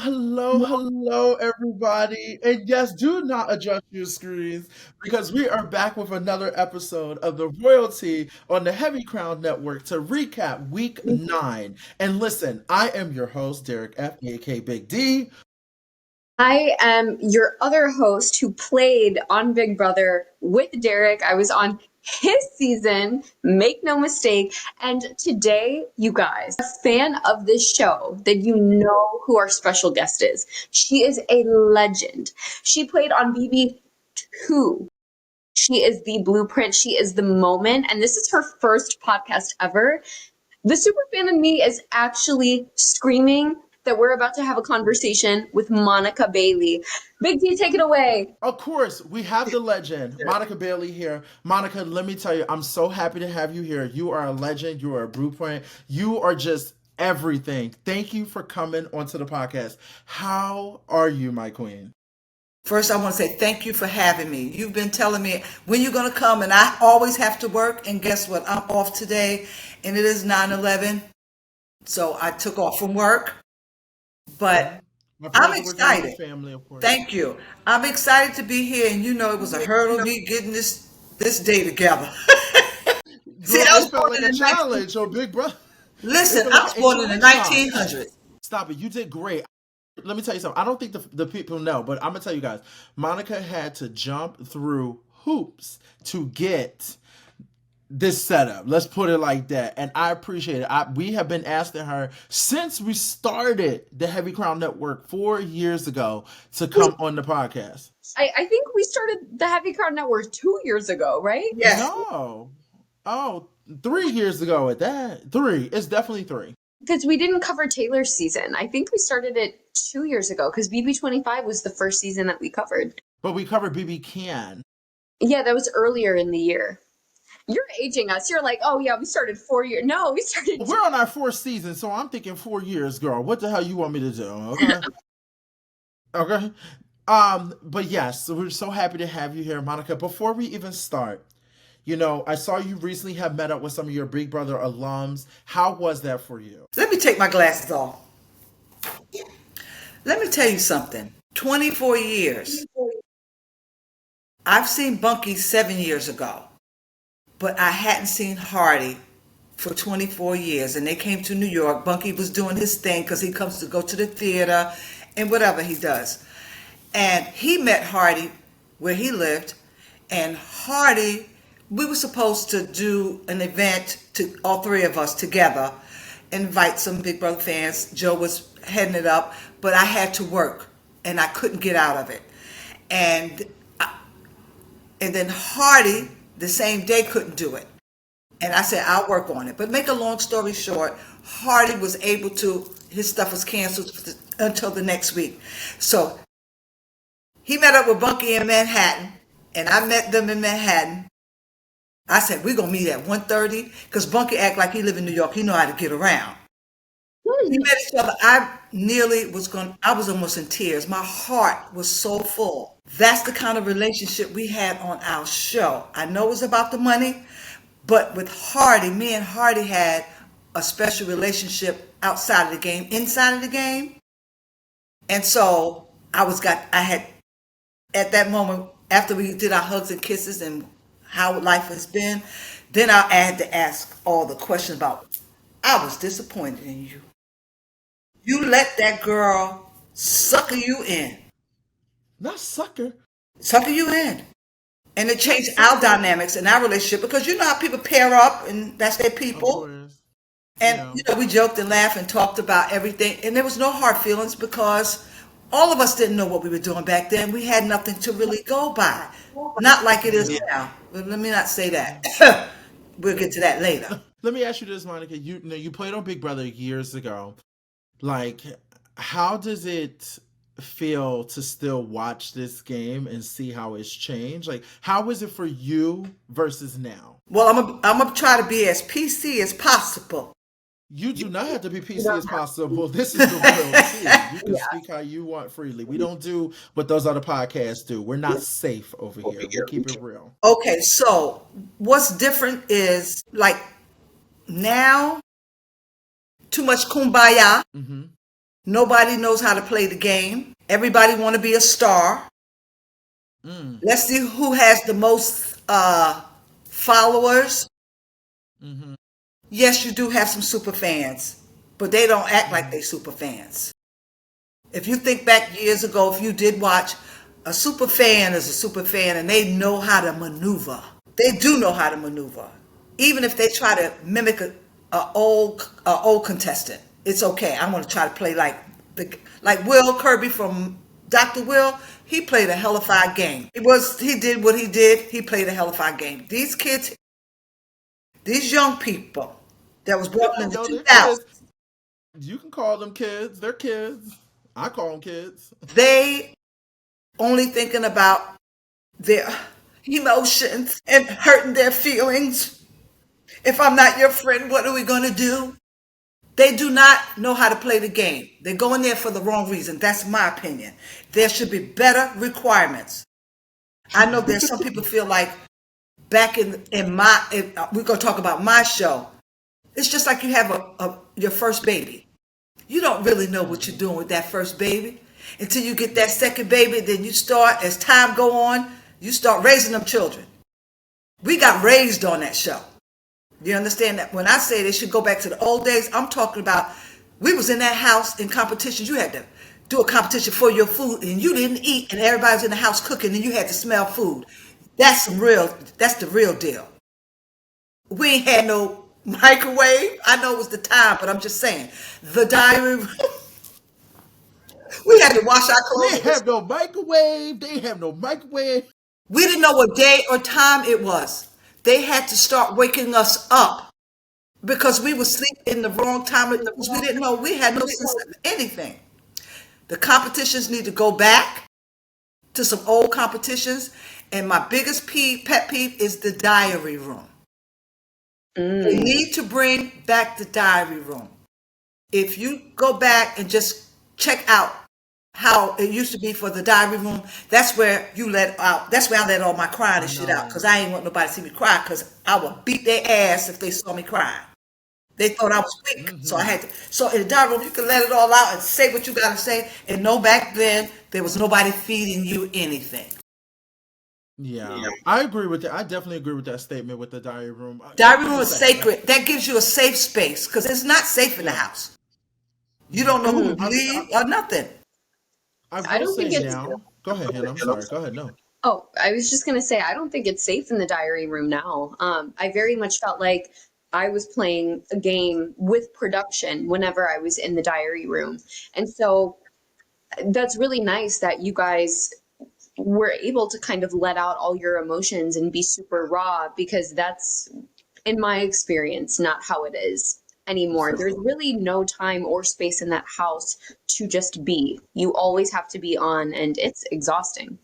Hello, everybody. And yes, do not adjust your screens because we are back with another episode of the Royalty on the Heavy Crown Network to recap week 9. And listen, I am your host, Derek F., aka Big D. I am your other host who played on Big Brother with Derek. I was on his season, make no mistake. And today, you guys, a fan of this show, that you know who our special guest is. She is a legend. She played on BB2. She is the blueprint. She is the moment. And this is her first podcast ever. The superfan in me is actually screaming that we're about to have a conversation with Monica Bailey. Big T, take it away. Of course, we have the legend, Monica Bailey here. Monica, let me tell you, I'm so happy to have you here. You are a legend. You are a blueprint. You are just everything. Thank you for coming onto the podcast. How are you, my queen? First, I want to say thank you for having me. You've been telling me when you're going to come, and I always have to work. And guess what? I'm off today, and it is 9/11. So I took off from work, but My I'm pleasure working with your excited. family, of course. Thank you. I'm excited to be here, and it was a hurdle me getting this day together. See, Girl, I it was felt born like in a the 19. challenge, oh big brother. It Listen, felt I like was a born in the challenge. 1900s. Stop it. You did great. Let me tell you something. I don't think the people know, but I'm gonna tell you guys. Monica had to jump through hoops to get this setup. Let's put it like that. And I appreciate it. We have been asking her since we started the Heavy Crown Network 4 years ago to come on the podcast. I think we started the Heavy Crown Network 2 years ago, right? Yes. No. Oh, 3 years ago at that. Three. It's definitely three. Because we didn't cover Taylor's season. I think we started it 2 years ago because BB25 was the first season that we covered. But we covered BB Can. Yeah, that was earlier in the year. You're aging us. You're like, oh yeah, we started 4 years. No, we started. We're on our fourth season, so I'm thinking 4 years, girl. What the hell you want me to do? Okay. Okay. But yes, so we're so happy to have you here, Monica. Before we even start, I saw you recently have met up with some of your Big Brother alums. How was that for you? Let me take my glasses off. Let me tell you something. 24 years. I've seen Bunky 7 years ago, but I hadn't seen Hardy for 24 years. And they came to New York. Bunky was doing his thing because he comes to go to the theater and whatever he does. And he met Hardy where he lived. And Hardy, we were supposed to do an event to all three of us together, invite some Big Brother fans. Joe was heading it up, but I had to work and I couldn't get out of it. And and then Hardy, the same day, couldn't do it. And I said, I'll work on it. But make a long story short, Hardy was able to, his stuff was canceled until the next week. So he met up with Bunky in Manhattan, and I met them in Manhattan. I said, we're going to meet at 1:30, because Bunky act like he live in New York. He know how to get around. We met each other. I was almost in tears. My heart was so full. That's the kind of relationship we had on our show. I know it was about the money, but with Hardy, me and Hardy had a special relationship outside of the game, inside of the game. And so I had, at that moment, after we did our hugs and kisses and how life has been, then I had to ask all the questions about, I was disappointed in you. You let that girl sucker you in. Not sucker. Sucker you in. And it Not changed our sucker. dynamics in our relationship because you know how people pair up and that's their Of people. course. And Yeah. we joked and laughed and talked about everything. And there was no hard feelings because all of us didn't know what we were doing back then. We had nothing to really go by. Not like it is Yeah. now. But let me not say that. We'll get to that later. Let me ask you this, Monica. You played on Big Brother years ago. Like, how does it feel to still watch this game and see how it's changed? Like, how is it for you versus now? Well, I'm gonna try to be as PC as possible. You do not have to be PC as possible. This is the royalty. You can Yeah. speak how you want freely. We don't do what those other podcasts do. We're not safe over here. We keep it real. Okay, so what's different is like now, too much kumbaya. Hmm. Nobody knows how to play the game. Everybody want to be a star. Mm. Let's see who has the most followers. Mm-hmm. Yes, you do have some super fans, but they don't act like they super fans. If you think back years ago, if you did watch, a super fan is a super fan and they know how to maneuver. They do know how to maneuver. Even if they try to mimic a old contestant, it's okay. I want to try to play like Will Kirby from Dr. Will. He played a hellified game. He did what he did. He played a hellified game. These kids, these young people that was born in the No, they're 2000s, kids. You can call them kids. They're kids. I call them kids. they only thinking about their emotions and hurting their feelings. If I'm not your friend, what are we going to do? They do not know how to play the game. They go in there for the wrong reason. That's my opinion. There should be better requirements. I know there's some people feel like back we're going to talk about my show. It's just like you have your first baby. You don't really know what you're doing with that first baby until you get that second baby. Then you start, as time go on, you start raising them children. We got raised on that show. You understand that? When I say they should go back to the old days, I'm talking about we was in that house in competitions. You had to do a competition for your food and you didn't eat and everybody was in the house cooking and you had to smell food. That's the real deal. We ain't had no microwave. I know it was the time, but I'm just saying. The diary room, we had to wash our They clothes. have no microwave. They have no microwave. We didn't know what day or time it was. They had to start waking us up because we would sleep in the wrong time because we didn't know. We had no sense of anything. The competitions need to go back to some old competitions. And my biggest pet peeve is the diary room. They need to bring back the diary room. If you go back and just check out how it used to be for the diary room, that's where I let all my crying and shit out because I ain't want nobody to see me cry because I would beat their ass if they saw me crying. They thought I was weak, so I had to. So in the diary room, you can let it all out and say what you got to say. And no, back then there was nobody feeding you anything. Yeah, I agree with that. I definitely agree with that statement with the diary room. Diary Like room I is said, sacred. That gives you a safe space because it's not safe in the yeah. house. You don't know who to believe or nothing. I I will don't think say it's. now. Go ahead, Hannah. I'm sorry. Go ahead. No. Oh, I was just gonna say I don't think it's safe in the diary room now. I very much felt like I was playing a game with production whenever I was in the diary room, and so that's really nice that you guys were able to kind of let out all your emotions and be super raw because that's, in my experience, not how it is anymore. There's really no time or space in that house to just be. You always have to be on, and it's exhausting.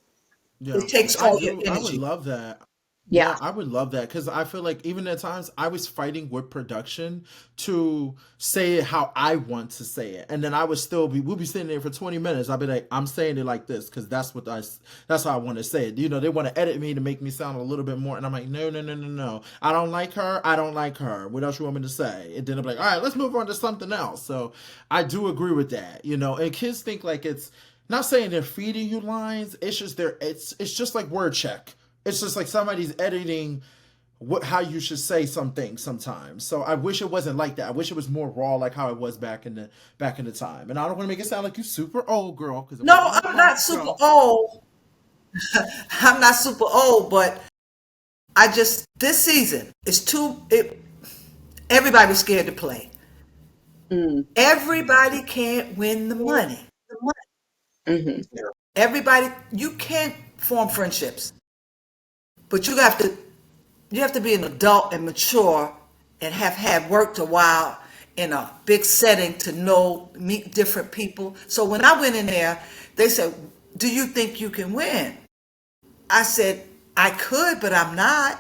Yeah, It takes I all your do. I would energy. love that. Yeah. Yeah, I would love that because I feel like even at times I was fighting with production to say it how I want to say it, and then I would still be. We'll be sitting there for 20 minutes. I'll be like, I'm saying it like this because that's how I want to say it. You know, they want to edit me to make me sound a little bit more, and I'm like, no, no, no, no, no. I don't like her. I don't like her. What else you want me to say? And then I'm like, all right, let's move on to something else. So I do agree with that. You know, and kids think like it's not saying they're feeding you lines. It's just it's just like word check. It's just like somebody's editing how you should say something sometimes. So I wish it wasn't like that. I wish it was more raw, like how it was back in the time. And I don't want to make it sound like you super old girl because it No, wasn't that I'm long not super ago. old. I'm not super old, but this season is everybody was scared to play. Mm. Yeah. Everybody can't win the money. Hmm. Everybody, you can't form friendships, but you have to be an adult and mature and have had worked a while in a big setting to meet different people. So when I went in there, they said, "Do you think you can win?" I said, "I could, but I'm not."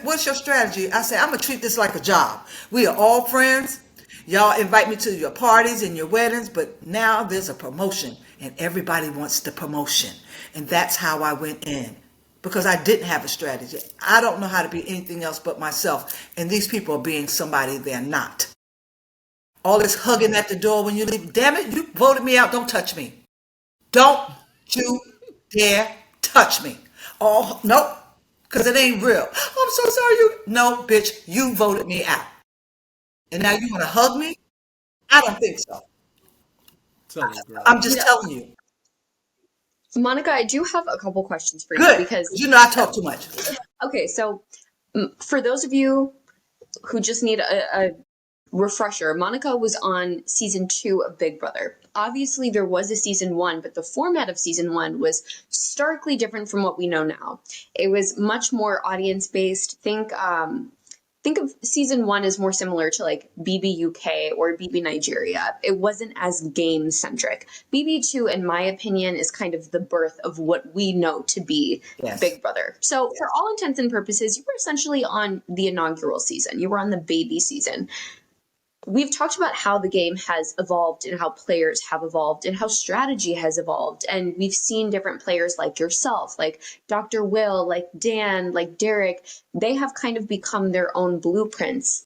What's your strategy? I said, "I'm gonna treat this like a job. We are all friends. Y'all invite me to your parties and your weddings, but now there's a promotion and everybody wants the promotion." And that's how I went in because I didn't have a strategy. I don't know how to be anything else but myself. And these people are being somebody they're not. All this hugging at the door when you leave. Damn it, you voted me out. Don't touch me. Don't you dare touch me. Oh, nope, because it ain't real. I'm so sorry. No, bitch, you voted me out. And now you want to hug me? I don't think so. Tell her, girl. I'm just Yeah. telling you. Monica, I do have a couple questions for you Good. because, You know I talk too much. okay, so for those of you who just need a refresher, Monica was on season 2 of Big Brother. Obviously, there was a season 1, but the format of season 1 was starkly different from what we know now. It was much more audience based. Think of season 1 as more similar to like BB UK or BB Nigeria. It wasn't as game centric. BB2, in my opinion, is kind of the birth of what we know to be Yes. Big Brother. So, for all intents and purposes, you were essentially on the inaugural season. You were on the baby season. We've talked about how the game has evolved and how players have evolved and how strategy has evolved. And we've seen different players like yourself, like Dr. Will, like Dan, like Derek. They have kind of become their own blueprints.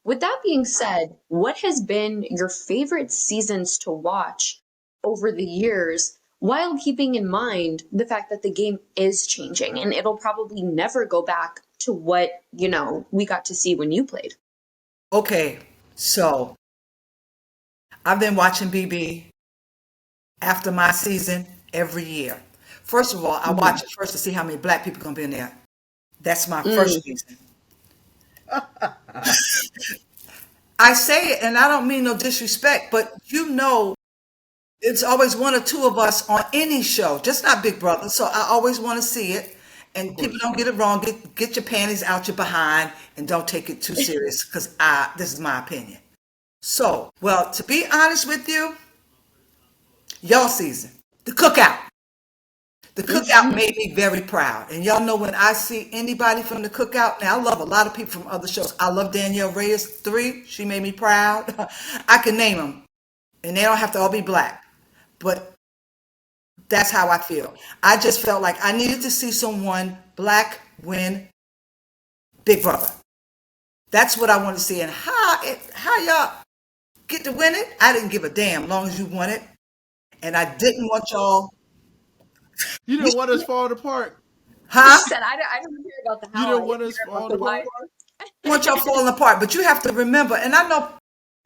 With that being said, what has been your favorite seasons to watch over the years while keeping in mind the fact that the game is changing and it'll probably never go back to what, we got to see when you played? Okay. So I've been watching BB after my season every year. First of all, I watch it first to see how many black people gonna be in there. That's my first reason. I say it, and I don't mean no disrespect, but it's always one or two of us on any show, just not Big Brother. So I always want to see it. And people don't get it wrong. Get your panties out your behind and don't take it too serious because this is my opinion. So, well, to be honest with you, y'all season, the cookout. The cookout made me very proud. And y'all know when I see anybody from the cookout, now I love a lot of people from other shows. I love Danielle Reyes 3. She made me proud. I can name them. And they don't have to all be black. But that's how I feel. I just felt like I needed to see someone black win Big Brother. That's what I want to see. And how y'all get to win it, I didn't give a damn long as you won it. And I didn't want y'all, You didn't want us falling apart. She huh? said, I don't care about the You how, I didn't want didn't us care about falling the why. apart. Want y'all falling apart. But you have to remember, and I know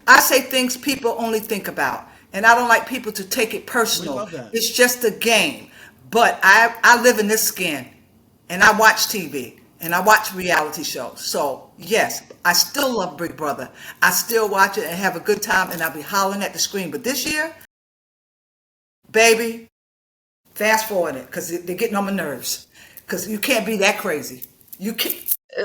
I say things people only think about. And I don't like people to take it We personal. love that. It's just a game. But I live in this skin and I watch TV and I watch reality shows. So yes, I still love Big Brother. I still watch it and have a good time and I'll be hollering at the screen. But this year, baby, fast forward it because they're getting on my nerves. Because you can't be that crazy. You can't. Uh,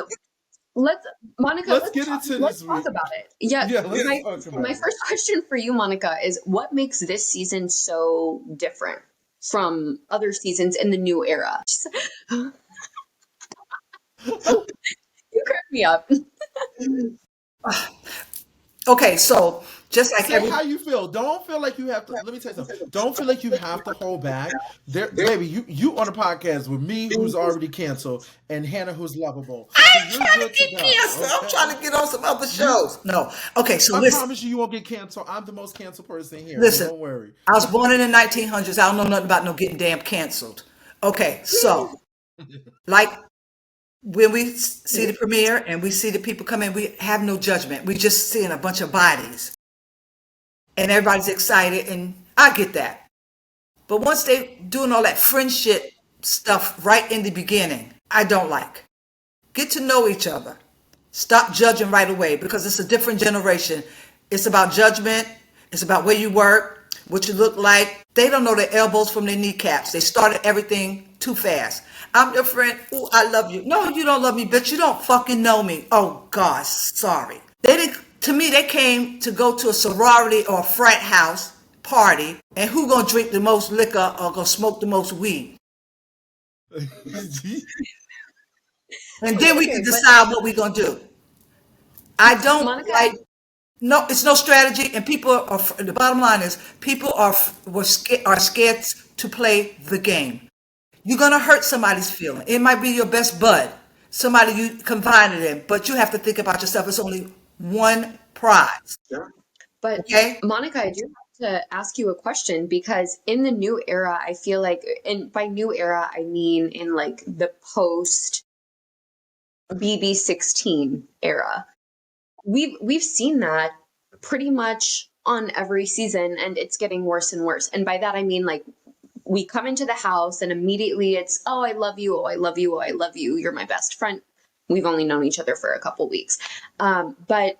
Let's, Monica, Let's get into let's this talk week. about it. Yeah, Yeah, let's my talk about my it. first question for you, Monica, is what makes this season so different from other seasons in the new era? You crack me up. Okay, so just like Say every how you feel. Don't feel like you have to. Let me tell you something. Don't feel like you have to hold back. There, baby. You on a podcast with me, who's already canceled, and Hannah, who's lovable. So you're trying to good to get go. canceled. I'm Okay. trying to get on some other You. shows. No. Okay, so I listen. promise you, you won't get canceled. I'm the most canceled person here, so Listen. don't worry. I was born in the 1900s. I don't know nothing about no getting damn canceled. Okay, so like when we see the premiere and we see the people come in, we have no judgment. We just seeing a bunch of bodies and everybody's excited and I get that. But once they doing all that fringe shit stuff right in the beginning, I don't like. Get to know each other. Stop judging right away because it's a different generation. It's about judgment. It's about where you work, what you look like. They don't know their elbows from their kneecaps. They started everything too fast. I'm your friend. Ooh, I love you. No, you don't love me, bitch. You don't fucking know me. Oh, God, sorry. They didn't. To me, they came to go to a sorority or a frat house party, and who gonna drink the most liquor or gonna smoke the most weed? And then we Okay, can but decide what we're gonna do. I don't Monica, like. No, it's no strategy, and people are. The bottom line is, people are scared to play the game. You're gonna hurt somebody's feeling. It might be your best bud, somebody you confided in, but you have to think about yourself. It's only one prize. But Okay? Monica, I do have to ask you a question because in the new era, I feel like, and by new era, I mean in like the post BB16 era. We've seen that pretty much on every season, and it's getting worse and worse. And by that I mean like we come into the house and immediately it's, oh, I love you, oh, I love you, oh, I love you, you're my best friend. We've only known each other for a couple weeks, but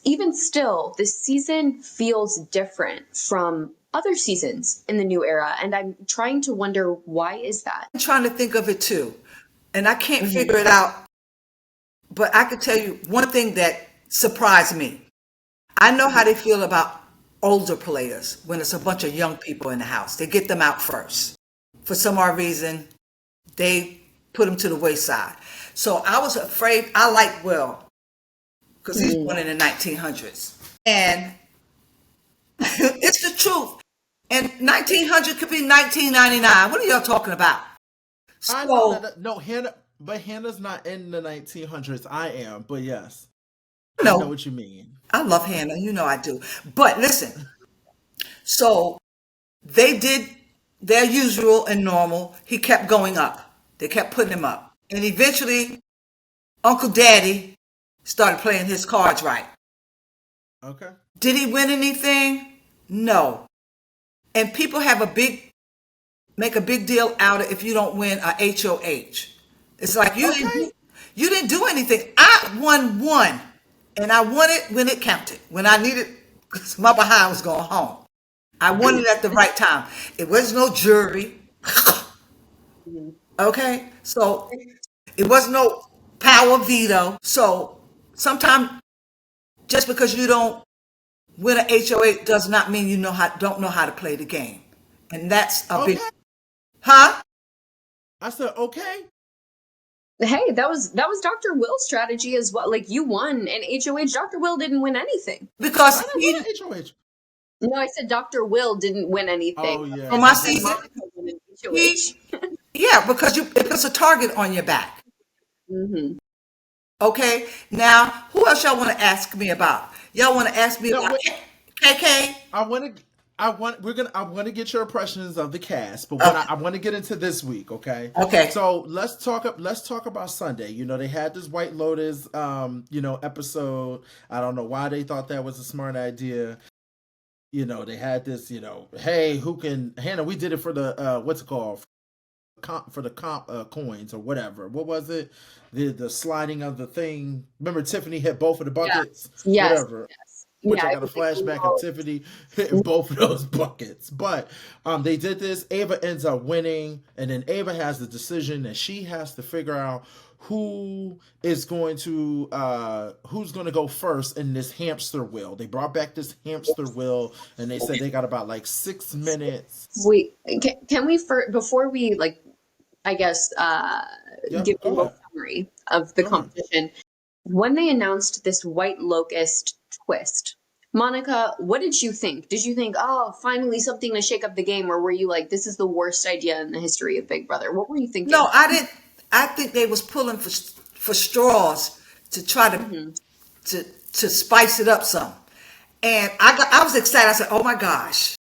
even still, this season feels different from other seasons in the new era, and I'm trying to wonder why is that. I'm trying to think of it too. And I can't Hmm. figure it out, but I can tell you one thing that surprised me. I know how they feel about older players when it's a bunch of young people in the house. They get them out first. For some odd reason, they put them to the wayside. So I was afraid. I like Will because he's born in the 1900s. And it's the truth. And 1900 could be 1999. What are y'all talking about? I know So, that. No, Hannah, but Hannah's not in the 1900s. I am, but yes, I know no, what you mean. I love Hannah. You know I do. But listen, so they did their usual and normal. He kept going up. They kept putting him up. And eventually, Uncle Daddy started playing his cards right. Okay. Did he win anything? No. And people make a big deal out of if you don't win a HOH. It's like Okay. you didn't do anything. I won one, and I won it when it counted. When I needed, because my behind was going home. I won it at the right time. It was no jury. Okay, so it was no power veto. So sometimes just because you don't win a HOH does not mean you don't know how to play the game, and that's a big, Okay. huh? I said okay Hey, that was Dr. Will's strategy as well. Like you won an HOH. Dr. Will didn't win anything. Because I didn't win he an HOH. No, I said Dr. Will didn't win anything. Oh yeah, on my he And did. season, Monica won an he HOH. yeah, because it puts a target on your back. Hmm. Okay, now who else y'all want to ask me about? Y'all want to ask me No, about wait. KK? I want to. I want to get your impressions of the cast, but Okay, I want to get into this week, okay? okay. So let's talk about Sunday. You know, they had this White Lotus, episode. I don't know why they thought that was a smart idea. You know, they had this. You know, hey, who can Hannah? We did it for the what's it called? For the comp coins or whatever. What was it? The sliding of the thing. Remember, Tiffany hit both of the Yeah. buckets. Yes. Whatever. Yes. Which Yeah. I It got a was like a flashback of Tiffany hitting both of those buckets. But they did this. Ava ends up winning, and then Ava has the decision that she has to figure out who's going to go first in this hamster wheel. They brought back this hamster wheel, and they said they got about like 6 minutes. Wait, can we before we like I guess give Yep, a go little ahead. summary of the Go ahead. competition. When they announced this white locust twist, Monica, what did you think? Did you think, oh, finally something to shake up the game, or were you like, this is the worst idea in the history of Big Brother? What were you No, thinking? I didn't. I think they was pulling for straws to try Hmm. to spice it up some. And I was excited. I said, "Oh my gosh,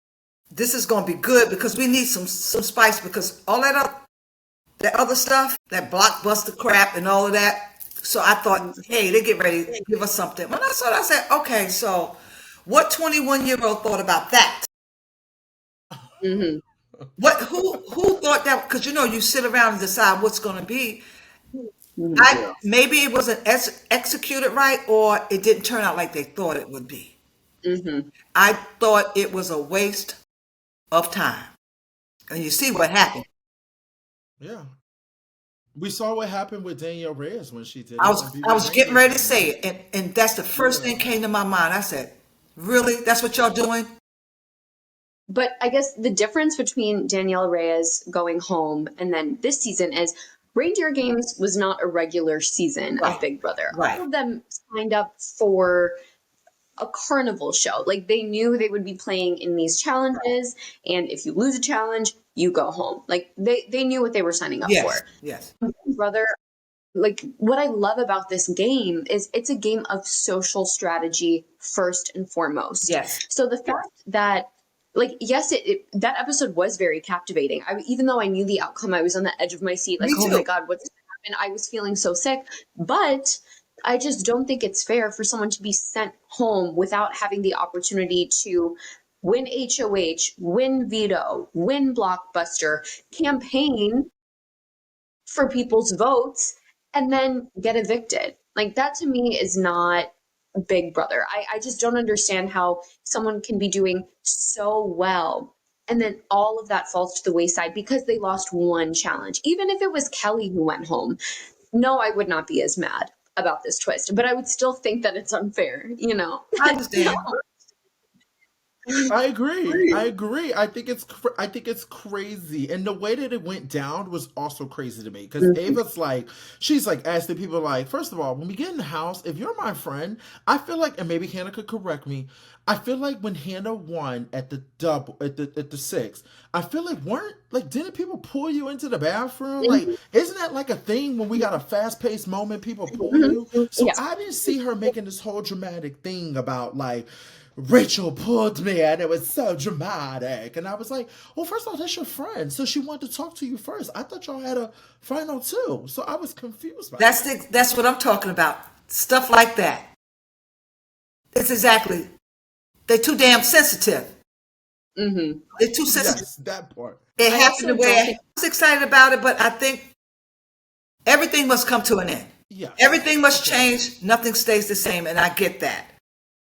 this is going to be good because we need some spice because all that other stuff, that blockbuster crap and all of that." So I thought, hey, they get ready to give us something. When I saw it, I said, okay, so what 21-year-old thought about that? Hmm. What who thought that? Because you sit around and decide what's going to be. Hmm. I maybe it wasn't executed right, or it didn't turn out like they thought it would be. Hmm. I thought it was a waste of time, and you see what happened. Yeah. We saw what happened with Danielle Reyes when she did I it was on I BB was getting Reindeer ready to Games. say it, and that's the first Yeah. thing came to my mind. I said, "Really? That's what y'all doing?" But I guess the difference between Danielle Reyes going home and then this season is Reindeer Games was not a regular season of Right, Big Brother. right. All of them signed up for a carnival show. Like they knew they would be playing in these challenges, and if you lose a challenge, you go home. Like they knew what they were signing up Yes, for. yes. Brother, like what I love about this game is it's a game of social strategy first and foremost. Yes. So the fact that like yes, that episode was very captivating. Even though I knew the outcome, I was on the edge of my seat, like, Me oh my too. God, what's gonna happen? I was feeling so sick, but I just don't think it's fair for someone to be sent home without having the opportunity to win HOH, win Veto, win Blockbuster, campaign for people's votes, and then get evicted. Like that to me is not Big Brother. I just don't understand how someone can be doing so well and then all of that falls to the wayside because they lost one challenge. Even if it was Kelly who went home, no, I would not be as mad about this twist, but I would still think that it's unfair, you know? I No. understand. I agree. I agree. I think it's crazy, and the way that it went down was also crazy to me because Mhm. Ava's like, she's like asking people like, first of all, when we get in the house, if you're my friend, I feel like, and maybe Hannah could correct me, I feel like when Hannah won at the double at the six, I feel like weren't like didn't people pull you into the bathroom? Like, isn't that like a thing when we got a fast paced moment, people pull Mhm. you? So Yeah. I didn't see her making this whole dramatic thing about like Rachel pulled me and it was so dramatic. And I was like, well, first of all, that's your friend. So she wanted to talk to you first. I thought y'all had a final two. So I was confused by that. That's what I'm talking about. Stuff like that. It's exactly. They're too damn sensitive. Hmm. They're too sensitive. Yes, that part. It I happened the also way don't I think. was excited about it, but I think everything must come to an end. Yes. Everything must Okay. change. Nothing stays the same, and I get that.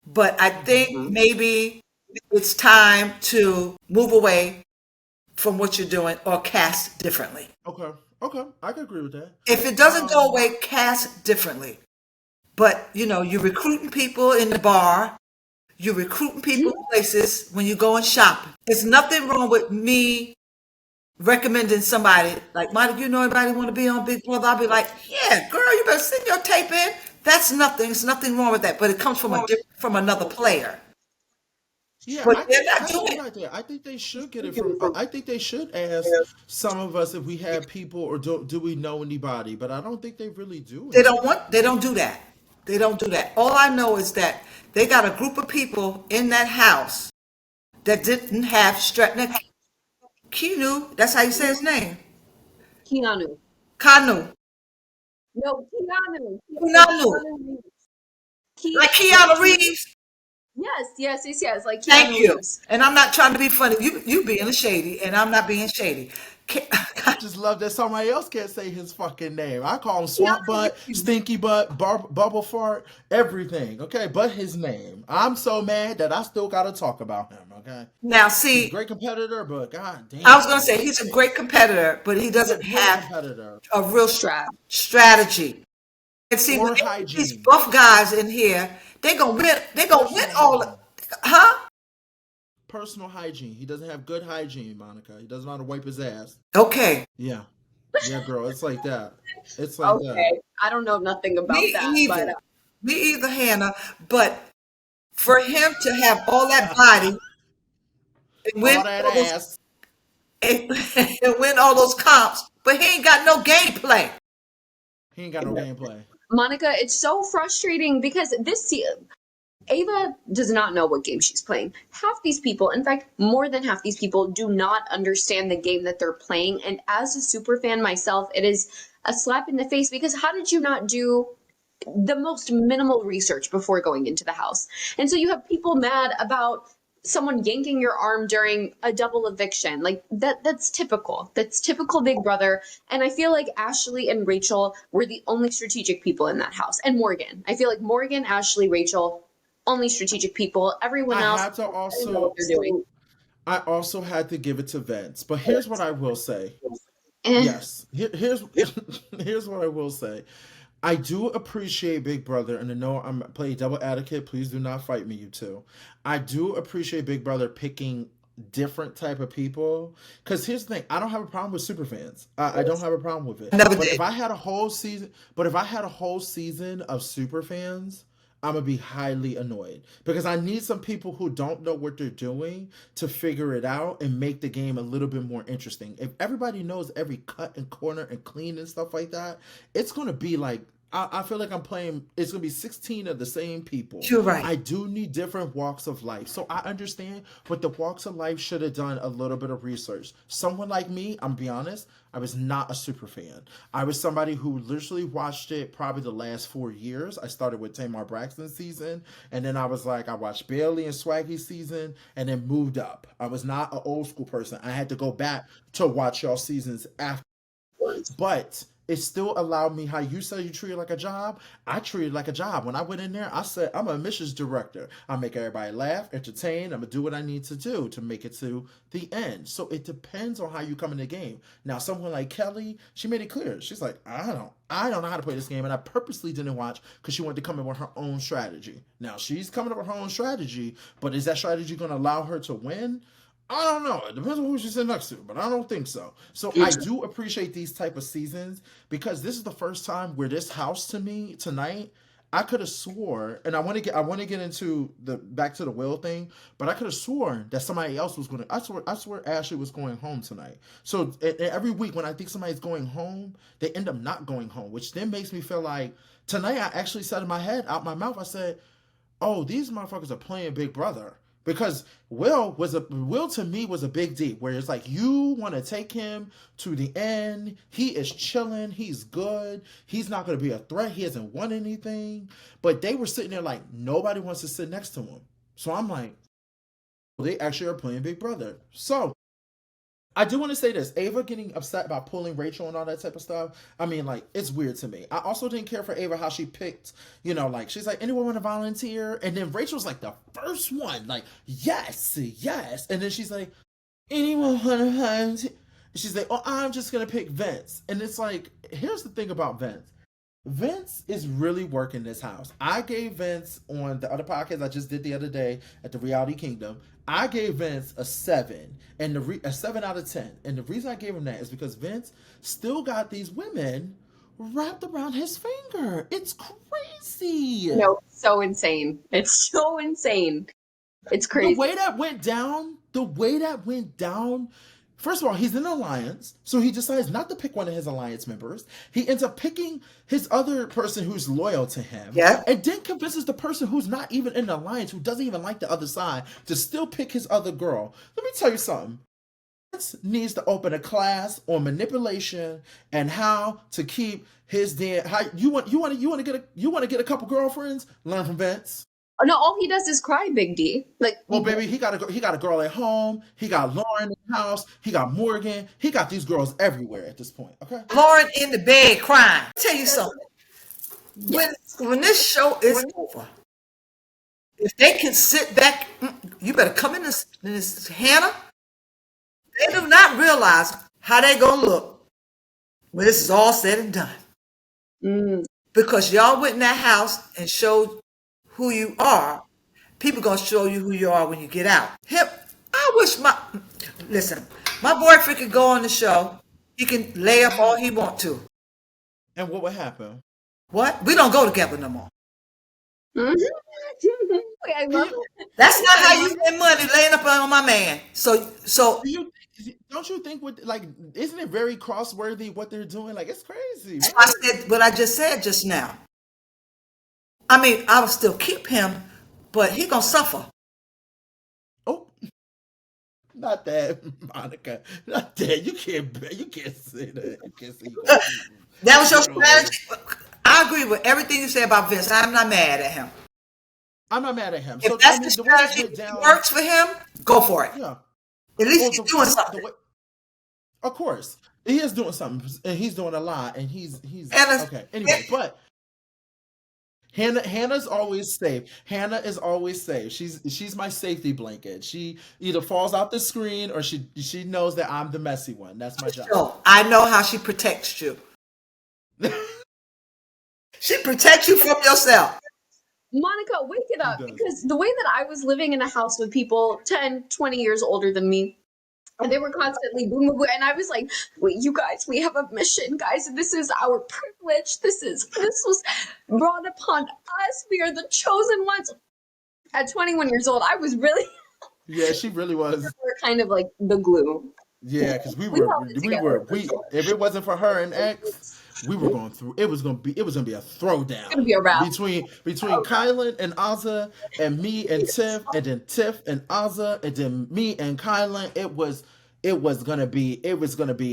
But I think Mhm. maybe it's time to move away from what you're doing or cast differently. Okay. Okay. I can agree with that. If it doesn't go Um, away, cast differently. But you're recruiting people in the bar, you're recruiting people in places when you're going shopping. There's nothing wrong with me recommending somebody like, Monica, you know anybody want to be on Big Brother? I'll be like, yeah, girl, you better send your tape in. That's nothing. There's nothing wrong with that. But it comes from from another player. yeah, But they're not I doing see it. right there. I think they should get it from. I think they should ask some of us if we have people or do we know anybody. But I don't think they really do anymore. They don't do that. They don't do that. All I know is that they got a group of people in that house that didn't have Stretner Kinu. That's how you say his name. Keanu. Kanu. No, Keanu. Like Kunanu. Keanu Reeves. Like Like Keanu Reeves. yes, yes, yes, yes. Like Thank Keanu you. Reeves. And I'm not trying to be funny. You being shady, and I'm not being shady. I just love that somebody else can't say his fucking name. I call him Swamp Keanu Butt, Reeves. Stinky Butt, Bubble Fart, everything. Okay, but his name. I'm so mad that I still got to talk about him. Okay, Now, he's a see, great competitor, but god I was damn, going to say man, he's a great competitor, but he doesn't great have competitor a real Strat. strategy. And see, when or they put these hygiene, buff guys in here, they gonna win. They gonna win personal all. hygiene, Huh? personal hygiene. He doesn't have good hygiene, Monica. He doesn't know how to wipe his ass. Okay. Yeah, yeah, girl, it's like that. It's like that. Okay. I don't know nothing Me about that, but either. Me either, Hannah. But for him to have all that body and win All that all those ass. and, and win all those comps, but he ain't got no gameplay. He ain't got no gameplay. Monica, it's so frustrating because Ava does not know what game she's playing. Half these people, in fact, more than half these people, do not understand the game that they're playing. And as a super fan myself, it is a slap in the face because how did you not do the most minimal research before going into the house? And so you have people mad about someone yanking your arm during a double eviction. Like that's typical. That's typical Big Brother. And I feel like Ashley and Rachel were the only strategic people in that house. And Morgan. I feel like Morgan, Ashley, Rachel, only strategic people. Everyone I else, had to I don't know what also they're doing. I also had to give it to Vince. But here's what I will say. Eh. Yes. Here's here's what I will say. I do appreciate Big Brother, and I know I'm playing double advocate. Please do not fight me, you two. I do appreciate Big Brother picking different type of people. Because here's the thing, I don't have a problem with super fans. I don't have a problem with it. I never But if did. I had a whole season, but if I had a whole season of super fans, I'm gonna be highly annoyed because I need some people who don't know what they're doing to figure it out and make the game a little bit more interesting. If everybody knows every cut and corner and clean and stuff like that, it's gonna be like I feel like I'm playing. It's gonna be 16 of the same people. You're right. I do need different walks of life, so I understand. But the walks of life should have done a little bit of research. Someone like me, I'm be honest, I was not a super fan. I was somebody who literally watched it probably the last 4 years. I started with Tamar Braxton season, and then I was like, I watched Bailey and Swaggy season, and then moved up. I was not an old school person. I had to go back to watch y'all seasons after, but it still allowed me how you said you treat it like a job. I treat it like a job. When I went in there, I said, I'm a admissions director. I make everybody laugh, entertain. I'm going to do what I need to do to make it to the end. So it depends on how you come in the game. Now, someone like Kelly, she made it clear. She's like, I don't know how to play this game. And I purposely didn't watch because she wanted to come in with her own strategy. Now, she's coming up with her own strategy, but is that strategy going to allow her to win? I don't know. It depends on who she's sitting next to, but I don't think so. So I do appreciate these type of seasons because this is the first time where this house to me tonight, I could have swore, and I want to get into the back to the will thing, but I could have sworn that somebody else was going to. I swear Ashley was going home tonight. So every week when I think somebody's going home, they end up not going home, which then makes me feel like tonight I actually said in my head, out my mouth, I said, "Oh, these motherfuckers are playing Big Brother." Because Will to me was a big D, where it's like you want to take him to the end. He is chilling. He's good. He's not going to be a threat. He hasn't won anything. But they were sitting there like nobody wants to sit next to him. So I'm like, well, they actually are playing Big Brother. So I do want to say this. Ava getting upset about pulling Rachel and all that type of stuff. I mean, like, it's weird to me. I also didn't care for Ava how she picked, like, she's like, anyone want to volunteer? And then Rachel's like the first one, like, yes. And then she's like, anyone want to volunteer? And she's like, oh, I'm just going to pick Vince. And it's like, here's the thing about Vince. Vince is really working this house. I gave Vince on the other podcast I just did the other day at the Reality Kingdom. I gave Vince a 7 and a 7 out of 10. And the reason I gave him that is because Vince still got these women wrapped around his finger. It's crazy. No, so insane. It's so insane. It's crazy. The way that went down, first of all, he's in an alliance, so he decides not to pick one of his alliance members. He ends up picking his other person who's loyal to him. Yeah. And then convinces the person who's not even in the alliance, who doesn't even like the other side, to still pick his other girl. Let me tell you something. Vince needs to open a class on manipulation and how to keep his damn. How you want to get a couple girlfriends? Learn from Vince. Oh, no, all he does is cry, Big D. Like, well, baby, he got a girl at home. He got Lauren in the house. He got Morgan. He got these girls everywhere at this point. Okay. Lauren in the bed crying. Tell you something. When this show is over, if they can sit back, you better come in this Hannah. They do not realize how they gonna look when this is all said and done. Because y'all went in that house and showed who you are. People gonna show you who you are when you get out. I wish my boyfriend could go on the show. He can lay up all he want to. And what would happen? What? We don't go together no more. I love it. That's not how you spend money, laying up on my man. So don't you think isn't it very cross-worthy what they're doing? Like, it's crazy. I said what I just said just now. I mean, I will still keep him, but he gonna suffer. Oh, not that, Monica. Not that. You can't say that. You can't say that was your strategy. I agree with everything you said about Vince. I'm not mad at him. I'm not mad at him. If that's the strategy that works for him, go for it. Yeah. At least he's doing something. Of course, he is doing something, and he's doing a lot, and he's okay. Anyway, but Hannah's always safe. Hannah is always safe. She's my safety blanket. She either falls out the screen or she knows that I'm the messy one. That's my job. Sure. I know how she protects you. She protects you from yourself. Monica, wake it up. Because the way that I was living in a house with people 10, 20 years older than me, And they were constantly boom, boom, boom. And I was like, wait, you guys, we have a mission, guys. This is our privilege. This was brought upon us. We are the chosen ones. At 21 years old, I was really, Yeah, she really was. we're kind of like the glue. Yeah, because We held it together for we sure. if it wasn't for her and X, we were going through. It was gonna be a It's gonna throwdown be a wrap. between Kylan and Azza and me and Tiff, and then Tiff and Azza, and then me and Kylan. It was gonna be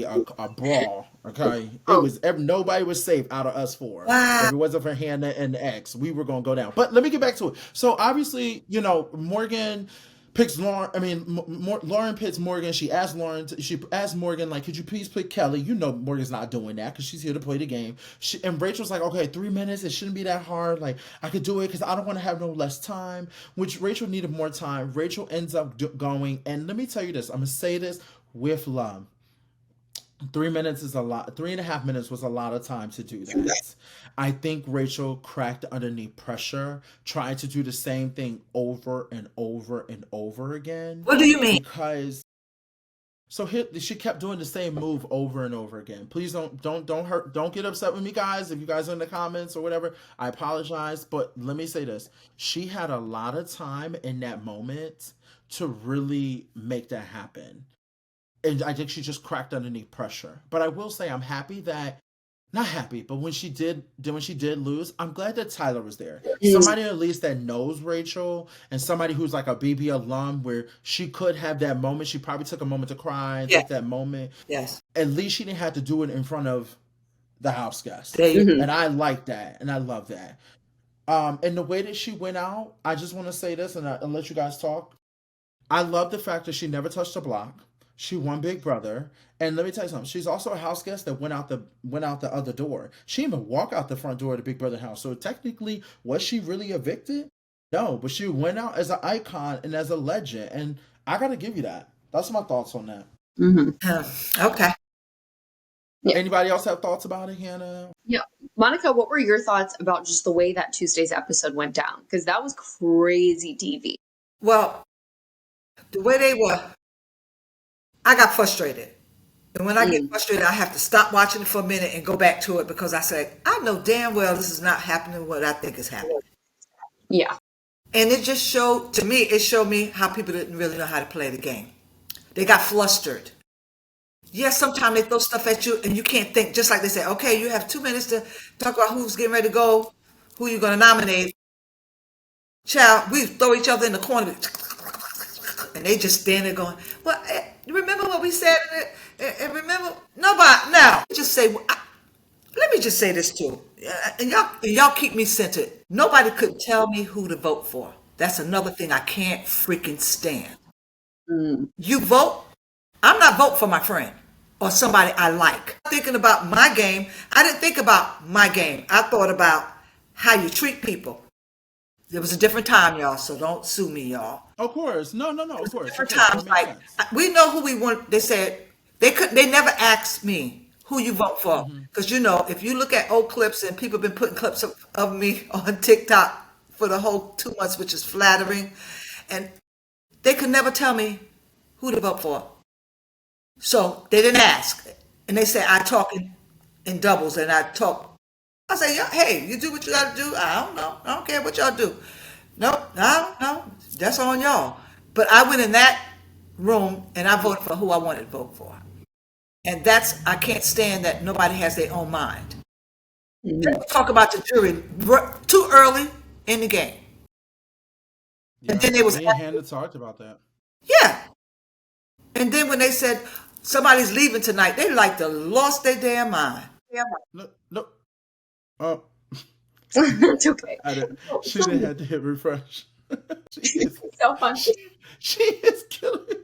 a brawl. Okay, Oh, nobody was safe out of us four. Wow. If it wasn't for Hannah and X, we were gonna go down. But let me get back to it. So obviously, Morgan picks Lauren. I mean, Lauren picks Morgan. She asked Morgan, like, could you please pick Kelly? Morgan's not doing that because she's here to play the game. And Rachel's like, okay, 3 minutes. It shouldn't be that hard. Like, I could do it because I don't want to have no less time. Which Rachel needed more time. Rachel ends up going. And let me tell you this. I'm gonna say this with love. 3 minutes is a lot. 3.5 minutes was a lot of time to do that. I think Rachel cracked underneath pressure, trying to do the same thing over and over and over again. What do you mean? Because she kept doing the same move over and over again. Please don't get upset with me, guys. If you guys are in the comments or whatever, I apologize. But let me say this: she had a lot of time in that moment to really make that happen. And I think she just cracked underneath pressure. But I will say I'm happy that not happy, but when she did lose, I'm glad that Tyler was there. Somebody at least that knows Rachel and somebody who's like a BB alum where she could have that moment. She probably took a moment to cry and take that moment. Yes. At least she didn't have to do it in front of the house guests. Mhm. And I like that. And I love that. And the way that she went out, I just want to say this and I'll let you guys talk. I love the fact that she never touched a block. She won Big Brother, and let me tell you something. She's also a house guest that went out the other door. She didn't even walk out the front door of the Big Brother house. So technically, was she really evicted? No, but she went out as an icon and as a legend, and I got to give you that. That's my thoughts on that. Okay. Yeah. Anybody else have thoughts about it, Hannah? Yeah. Monica, what were your thoughts about just the way that Tuesday's episode went down? Because that was crazy TV. Well, the way they were, I got frustrated. And when I get frustrated, I have to stop watching it for a minute and go back to it because I say, I know damn well this is not happening what I think is happening. Yeah. And it just showed me how people didn't really know how to play the game. They got flustered. Yes, sometimes they throw stuff at you and you can't think. Just like they say, okay, you have 2 minutes to talk about who's getting ready to go, who you're going to nominate. Child, we throw each other in the corner and they just stand there going, well, remember what we said? And remember, nobody, now, just say, let me just say this too. And y'all keep me centered. Nobody could tell me who to vote for. That's another thing I can't freaking stand. You vote, I'm not voting for my friend or somebody I like. Thinking about my game, I didn't think about my game. I thought about how you treat people. It was a different time, y'all, so don't sue me, y'all. Of course. No, of course. Different That times, makes like sense. we know who we want. They said they never asked me who you vote for because if you look at old clips and people have been putting clips of me on TikTok for the whole 2 months, which is flattering, and they could never tell me who to vote for. So they didn't ask, and they said I talk in doubles, and I talk. I say, yeah, hey, you do what you got to do. I don't know. I don't care what y'all do. Nope, I don't know. That's on y'all. But I went in that room and I voted for who I wanted to vote for. And I can't stand that nobody has their own mind. Let's talk about the jury too early in the game. And then they was, Me and Hannah talked about that. yeah. And then when they said somebody's leaving tonight, they like to lost their damn mind. No. Oh, It's okay. she didn't have to hit refresh. So fun. She is killing me.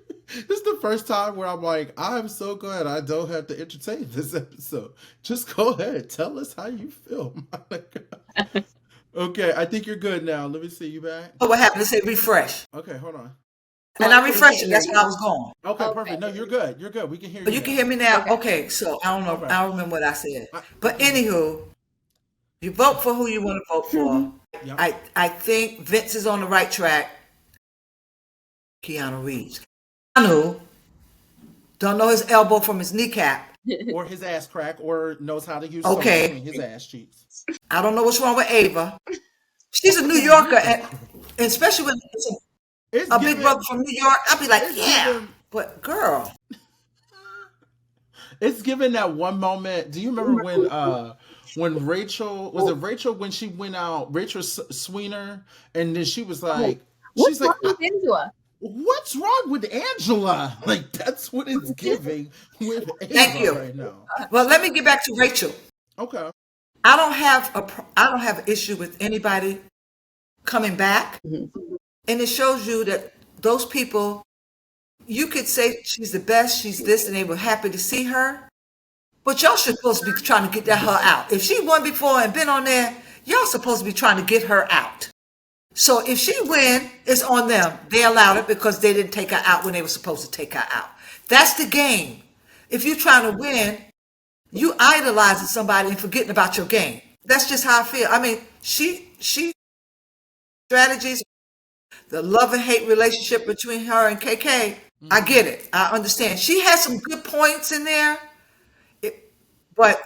This is the first time where I'm like, I'm so glad I don't have to entertain this episode. Just go ahead. Tell us how you feel, Monica. Okay, I think you're good now. Let me see you back. Oh, what happened? They said refresh. Okay, hold on. And I refreshed it. That's where I was going. Okay, perfect. No, you're good. You're good. We can hear you. But you can hear me now? Okay, so I don't know. I don't remember what I said. But anywho, you vote for who you want to vote for. Yep. I think Vince is on the right track. Keanu Reeves. Keanu Don't know his elbow from his kneecap. Or his ass crack, or knows how to use salt between Okay. his ass cheeks. I don't know what's wrong with Ava. She's a New Okay, Yorker, you and especially when it's it's a big given brother from New York, I'll be like, it's yeah. given But girl, it's given that one moment. Do you remember when Rachel, was it Rachel, when she went out, Rachel Sweener, and then she was Oh, like, what's she's like, wrong with Angela? what's wrong with Angela? Like, that's what it's giving with thank Ava you. right now. Well, let me get back to Rachel. Okay. I don't have an issue with anybody coming back, Mhm. and it shows you that those people. You could say she's the best, she's this, and they were happy to see her. But y'all should supposed to be trying to get that her out. If she won before and been on there, y'all supposed to be trying to get her out. So if she win, it's on them. They allowed it because they didn't take her out when they were supposed to take her out. That's the game. If you're trying to win, you idolizing somebody and forgetting about your game. That's just how I feel. I mean, she strategies, the love and hate relationship between her and KK. I Hmm. get it. I understand. She had some good points in there, but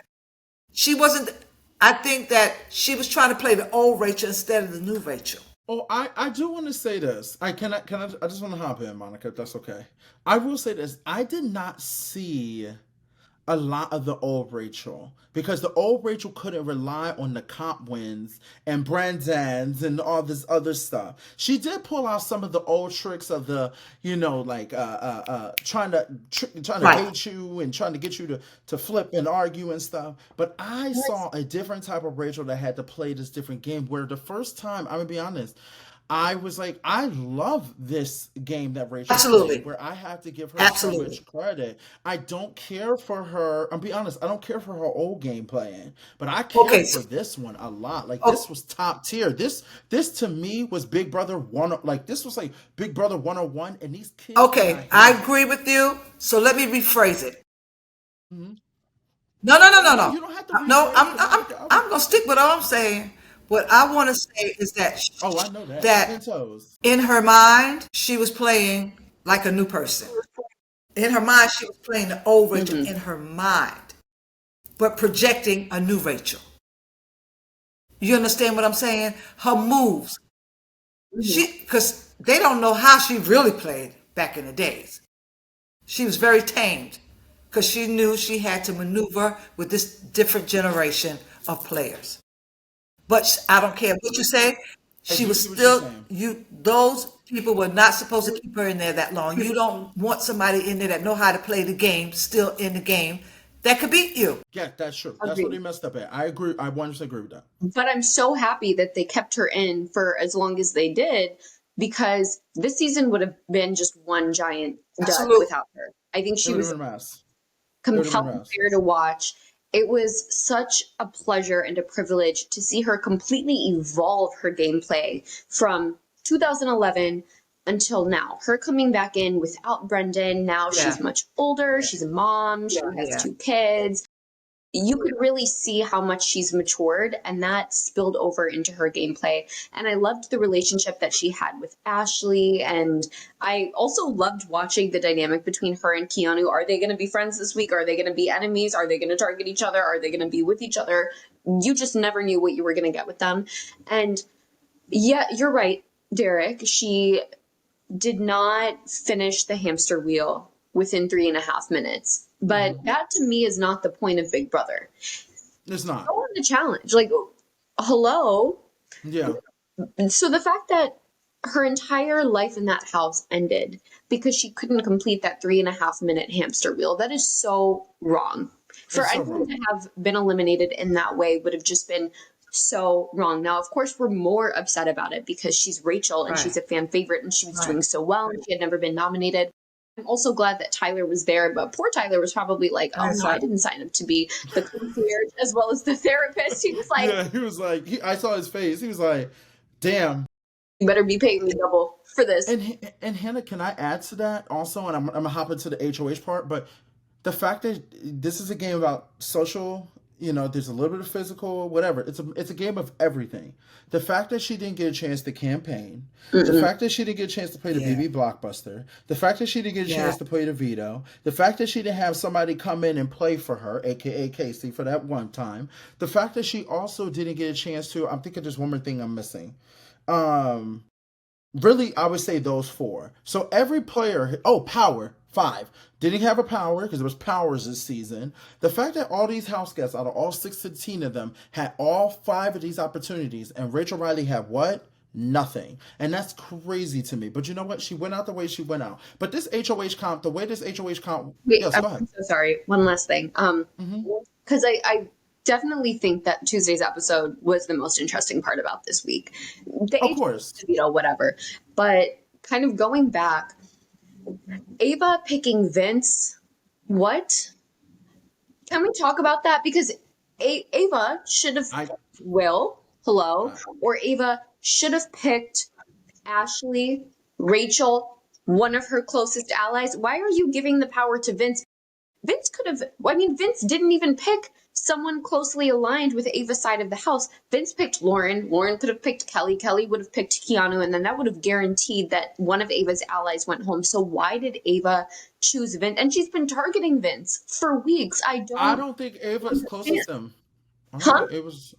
she wasn't. I think that she was trying to play the old Rachel instead of the new Rachel. Oh, I do want to say this. I just want to hop in, Monica, if that's okay. I will say this. I did not see a lot of the old Rachel because the old Rachel couldn't rely on the comp wins and Brandons and all this other stuff. She did pull out some of the old tricks of the, like trying to Right. bait you and trying to get you to flip and argue and stuff. But I saw a different type of Rachel that had to play this different game. Where the first time, I'm gonna be honest, I was like, I love this game that Rachel played, Absolutely. where I have to give her so much Absolutely. credit. I don't care for her. I'll be honest, I don't care for her old game playing, but I Okay. cared for So, this one a lot. Like, oh, this was top tier. This to me was Big Brother one. Like, this was like Big Brother 101, and these kids got okay. I hit. agree with you. So let me rephrase it. Mhm. No, no, no, no, No, no. you don't have to No, rephrase it, Monica. I'm gonna stick with all I'm saying. What I want to say is that Oh, I know that. Ten that toes. in her mind she was playing like a new person. In her mind, she was playing the old Rachel Mhm. in her mind, but projecting a new Rachel. You understand what I'm saying? Her moves, Mhm. because they don't know how she really played back in the days. She was very tamed because she knew she had to maneuver with this different generation of players. But I don't care what you say. I She do was see what you're still saying. you. Those people were not supposed to keep her in there that long. You don't want somebody in there that know how to play the game, still in the game, that could beat you. Yeah, that's true. That's what they Agreed. messed up at. I agree. I 100% agree with that. But I'm so happy that they kept her in for as long as they did because this season would have been just one giant dud Absolutely. without her. I think It she would have was been a mess. It would have been a compelling mess. player to watch. It was such a pleasure and a privilege to see her completely evolve her gameplay from 2011 until now. Her coming back in without Brendan, now Yeah. she's much older, she's a mom, she has Yeah. two kids. You could really see how much she's matured, and that spilled over into her gameplay. And I loved the relationship that she had with Ashley, and I also loved watching the dynamic between her and Keanu. Are they going to be friends this week? Are they going to be enemies? Are they going to target each other? Are they going to be with each other? You just never knew what you were going to get with them. And yeah, you're right, Derek. She did not finish the hamster wheel within 3.5 minutes. But Hmm. that to me is not the point of Big Brother. It's Go not. on the challenge. Like, hello. Yeah. And so the fact that her entire life in that house ended because she couldn't complete that 3.5 minute hamster wheel, that is so wrong. For It's so anyone wrong. to have been eliminated in that way would have just been so wrong. Now, of course, we're more upset about it because she's Rachel and she's Right. a fan favorite and she was Right. doing so well and she had never been nominated. I'm also glad that Tyler was there, but poor Tyler was probably like, oh That's no, I right. didn't sign up to be the concierge as well as the therapist. He was like, Yeah, he was like, I saw his face. He was like, damn. you better be paying me double for this. And Hannah, can I add to that also? And I'm gonna hop into the HOH part, but the fact that this is a game about social, there's a little bit of physical, whatever. It's a game of everything. The fact that she didn't get a chance to campaign, the Mm-mm. fact that she didn't get a chance to play the Yeah. BB blockbuster, the fact that she didn't get a Yeah. chance to play the Veto, the fact that she didn't have somebody come in and play for her, aka Casey, for that one time, the fact that she also didn't get a chance to. I'm thinking there's one more thing I'm missing. Um, Really, I would say those four. So every player, power, five. Didn't have a power because there was powers this season. The fact that all these house guests, out of all 16 of them, had all five of these opportunities, and Rachel Riley had what? Nothing. And that's crazy to me. But you know what? She went out the way she went out. But this HOH comp, the way this HOH comp, Wait, yes, I'm go ahead. so sorry. One last thing. Hmm. Because I definitely think that Tuesday's episode was the most interesting part about this week. The Of H, course. whatever. But kind of going back, Ava picking Vince, what? Can we talk about that? Because Ava should have I, picked Will, hello, I or Ava should have picked Ashley, Rachel, one of her closest allies. Why are you giving the power to Vince? Vince could have, I mean, Vince didn't even pick someone closely aligned with Ava's side of the house. Vince picked Lauren. Lauren could have picked Kelly. Kelly would have picked Keanu, and then that would have guaranteed that one of Ava's allies went home. So why did Ava choose Vince? And she's been targeting Vince for weeks. I I don't don't think Ava is close understand. as them. Huh?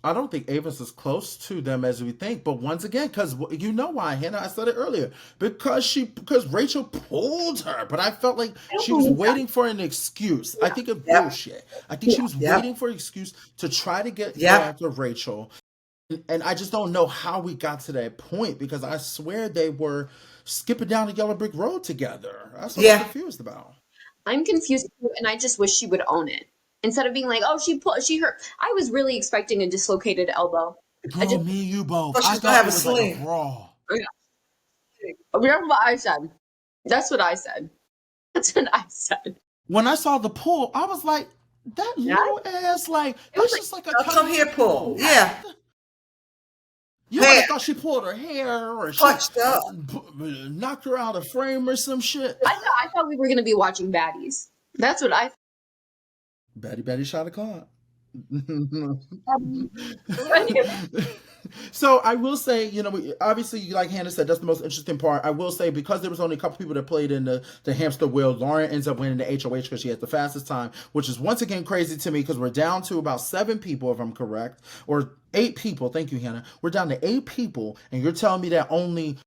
I don't think Ava's as close to them as we think. But once again, because you know why, Hannah, I said it earlier. Because Rachel pulled her. But I felt like I don't she was believe that. waiting for an excuse. I think of Yep. bullshit. I think Yeah. she was Yep. waiting for an excuse to try to get Yep. back to Rachel. And I just don't know how we got to that point because I swear they were skipping down the yellow brick road together. That's what I'm Yeah. confused about. I'm confused too, and I just wish she would own it. Instead of being like, oh, she hurt. I was really expecting a dislocated elbow. I Bro, just, me and you both. Oh, I she's gonna thought have it a was like a sling. brawl. remember what I said. That's what I said. That's what I said. When I saw the pull, I was like, that Yeah, little ass, like, it was that's like, just like a Now come tiny here, pull. pull. Yeah. You would Hair. have thought she pulled her hair or she Punched up. knocked her out of frame or some shit. I thought we were gonna be watching baddies. That's what I Betty shot a clock. thought. So I will say, obviously, like Hannah said, that's the most interesting part. I will say because there was only a couple people that played in the hamster wheel, Lauren ends up winning the HOH because she has the fastest time, which is once again crazy to me because we're down to about 7 people, if I'm correct, or 8 people. Thank you, Hannah. We're down to 8 people, and you're telling me that only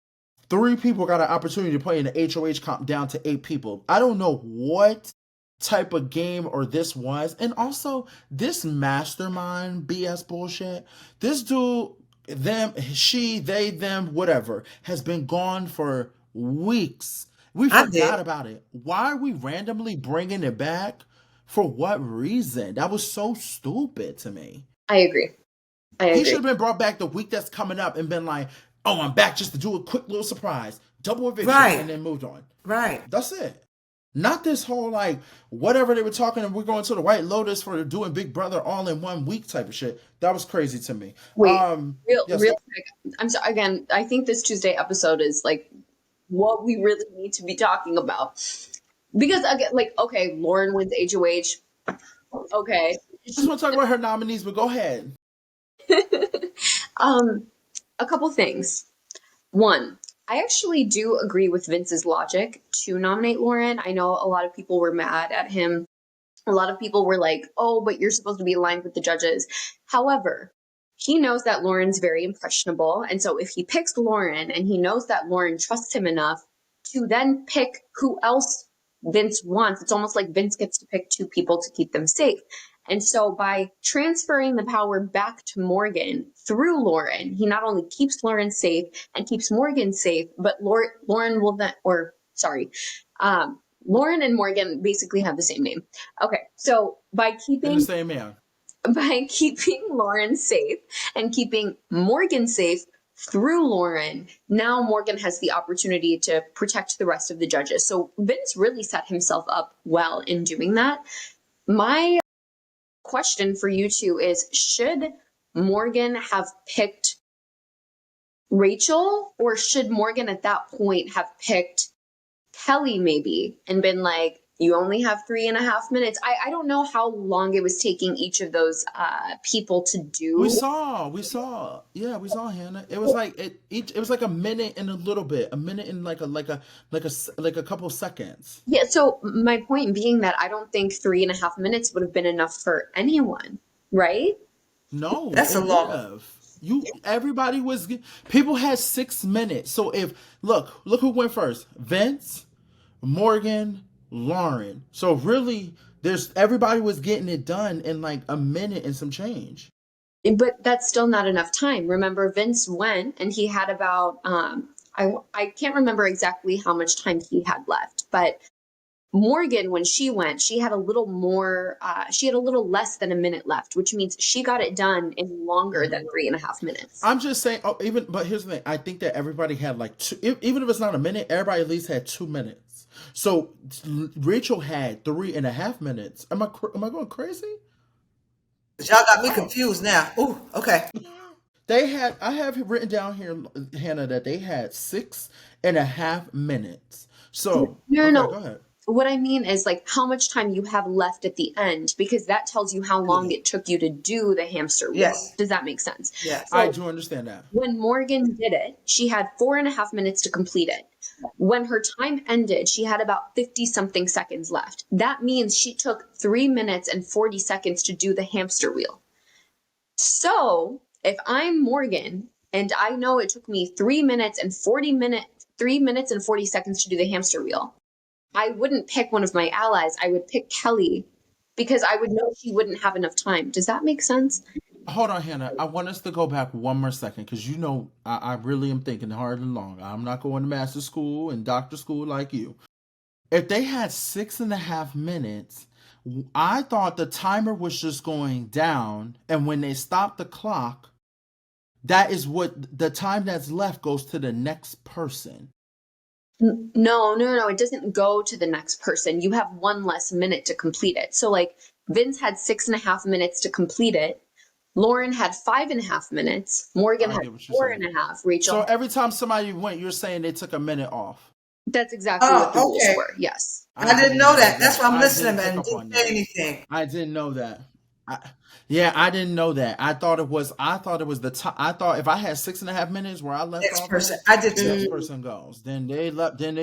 3 people got an opportunity to play in the HOH comp down to 8 people. I don't know what type of game or this was. And also, this mastermind BS bullshit, this dude, them, she, they, them, whatever, has been gone for weeks. We I did. forgot about it. Why are we randomly bringing it back? For what reason? That was so stupid to me. I agree. He should have been brought back the week that's coming up and been like, oh, I'm back just to do a quick little surprise, double eviction, Right. and then moved on. Right. That's it. Not this whole like whatever they were talking and we're going to the White Lotus for doing Big Brother all in one week type of shit. That was crazy to me. Wait, Yes, real quick. I'm sorry again. I think this Tuesday episode is like what we really need to be talking about because again, like okay, Lauren wins HOH. Okay, I just want to talk about her nominees, but go ahead. a couple things. One, I actually do agree with Vince's logic to nominate Lauren. I know a lot of people were mad at him. A lot of people were like, oh, but you're supposed to be aligned with the judges. However, he knows that Lauren's very impressionable. And so if he picks Lauren and he knows that Lauren trusts him enough to then pick who else Vince wants, it's almost like Vince gets to pick 2 people to keep them safe. And so by transferring the power back to Morgan through Lauren, he not only keeps Lauren safe and keeps Morgan safe, but Lauren will then, Lauren and Morgan basically have the same name. Okay, so by In the same man. keeping Lauren safe and keeping Morgan safe through Lauren, now Morgan has the opportunity to protect the rest of the judges. So Vince really set himself up well in doing that. My question for you two is, should Morgan have picked Rachel, or should Morgan at that point have picked Kelly maybe and been like, You only have 3.5 minutes. I don't know how long it was taking each of those people to We do. saw, yeah, we saw Hannah. It was like it was like a minute and a little bit, a minute and like a couple seconds. Yeah, so my point being that I don't think 3.5 minutes would have been enough for anyone, right? No, That's it a would long. have. Everybody was people had 6 minutes. So if look who went first: Vince, Morgan, Lauren. So really, there's everybody was getting it done in like a minute and some change. But that's still not enough time. Remember, Vince went and he had about I can't remember exactly how much time he had left, but Morgan, when she went, she had a little more, she had a little less than a minute left, which means she got it done in longer than 3.5 minutes. I'm just saying. Oh, but here's the thing. I think that everybody had like two. Even if it's not a minute, everybody at least had 2 minutes. So Rachel had 3.5 minutes. Am I going crazy? Y'all got me Oh, confused now. Ooh, okay. they had. I have it written down here, Hannah, that they had 6.5 minutes. No, So no, okay, go no. ahead. What I mean is like how much time you have left at the end, because that tells you how long it took you to do the hamster wheel. Yes. Does that make sense? Yes. I So do understand that. when Morgan did it, she had 4.5 minutes to complete it. When her time ended, she had about 50 something seconds left. That means she took 3 minutes and 40 seconds to do the hamster wheel. So if I'm Morgan and I know it took me 3 minutes and 40 seconds to do the hamster wheel, I wouldn't pick one of my allies. I would pick Kelly because I would know she wouldn't have enough time. Does that make sense? Hold on, Hannah. I want us to go back one more second because I really am thinking hard and long. I'm not going to master school and doctor school like you. If they had 6.5 minutes, I thought the timer was just going down, and when they stop the clock, that is what the time that's left goes to the next person. No, no, no. It doesn't go to the next person. You have one less minute to complete it. So, like, Vince had 6.5 minutes to complete it. Lauren had 5.5 minutes. Morgan I had get what you're four saying. and a half. Rachel So had. every time somebody went, you're saying they took a minute off. That's exactly what the Oh, rules okay. were. Yes. I didn't know that. That's why I'm I listening didn't pick and up didn't on say that. anything. I didn't know that. I, yeah, I didn't know that. I thought it was the time. I thought if I had 6.5 minutes where I left Next off person. at, I did too. next person goes. Then they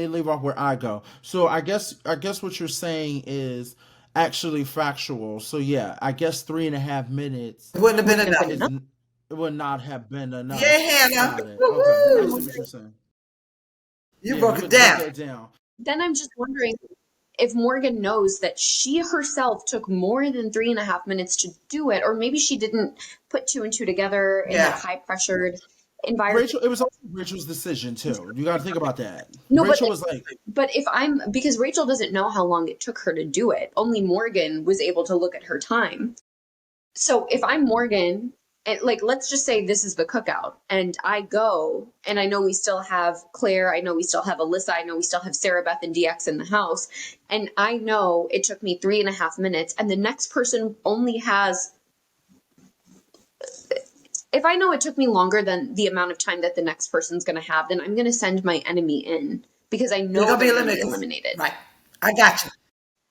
leave off where I go. So I guess what you're saying is actually factual. So yeah, I guess 3.5 minutes It wouldn't have been Wouldn't have enough. been is enough. it would not have been Yeah, enough. Hannah. Got it. Okay, I see Woo-hoo. what you're saying. You Yeah, broke you it had to break down. that down. Then I'm just wondering if Morgan knows that she herself took more than 3.5 minutes to do it, or maybe she didn't put two and two together in that Yeah. high pressured environment. Rachel, it was also Rachel's decision too. You got to think about that. No, Rachel was like, but if I'm because Rachel doesn't know how long it took her to do it. Only Morgan was able to look at her time. So if I'm Morgan, and like let's just say this is the cookout, and I go, and I know we still have Claire, I know we still have Alyssa, I know we still have Sarah Beth and DX in the house, and I know it took me 3.5 minutes, and the next person only has. If I know it took me longer than the amount of time that the next person's going to have, then I'm going to send my enemy in because I You're know gonna be they're going to be eliminated. eliminated. Right. I got you.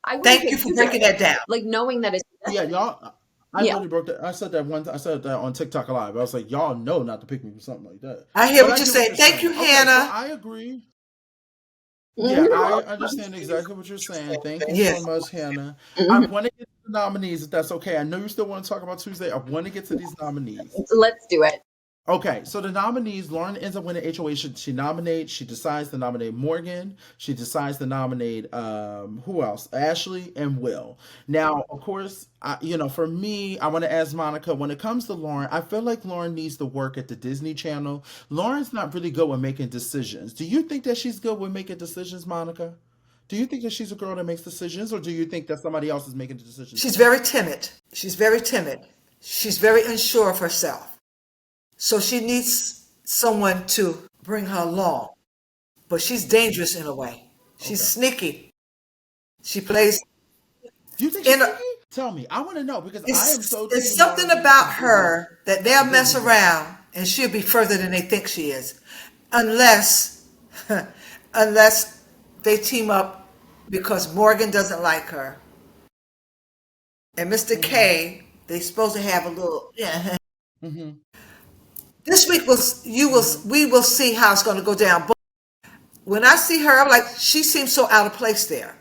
I wouldn't Thank pick you for you breaking guys, that down. like knowing that it's yeah, y'all. I yeah. literally broke that. I said that one. I said that on TikTok Live. I was like, y'all know not to pick me for something like that. I hear But what I you're get what saying. you're Thank you, saying. Okay, so Hannah. I agree. Yeah, I No. understand exactly what you're saying. Thank you so Yes. much, Hannah. I Mhm. want to get to the nominees, if that's okay. I know you still want to talk about Tuesday. I want to get to these nominees. Let's do it. Okay, so the nominees, Lauren ends up winning HOH. She nominates. She decides to nominate Morgan. She decides to nominate who else? Ashley and Will. Now, of course, for me, I want to ask Monica. When it comes to Lauren, I feel like Lauren needs to work at the Disney Channel. Lauren's not really good with making decisions. Do you think that she's good with making decisions, Monica? Do you think that she's a girl that makes decisions, or do you think that somebody else is making the decisions She's for her? very timid. She's very timid. She's very unsure of herself. So she needs someone to bring her along. But she's dangerous in a way. She's Okay. sneaky. She plays You think she's in a, sneaky? Tell me. I want to know because I am so it's team something Lauren when it about comes to her that they'll the mess Disney girl. around and she'll be further than they think she is. Unless unless they team up because Morgan doesn't like her. And Mr. Mm-hmm. K, they supposed to have a little, yeah. Mm-hmm. This week Mm-hmm. we will see how it's going to go down. But when I see her, I'm like, she seems so out of place there.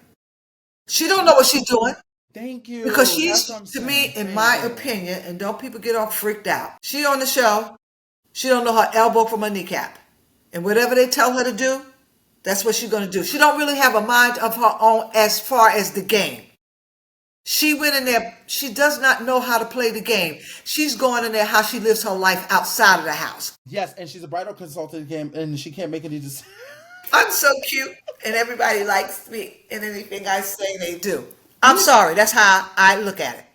She don't know what she's doing Thank because you. That's what she's, I'm to me, saying. in Thank my you. opinion, and don't people get all freaked out. She on the show. She don't know her elbow from her kneecap, and whatever they tell her to do, that's what she's going to do. She don't really have a mind of her own as far as the game. She went in there. She does not know how to play the game. She's going in there how she lives her life outside of the house. Yes, and she's a bridal consultant game, and she can't make any decisions. I'm so cute, and everybody likes me, and anything I say, they do. I'm sorry. That's how I look at it.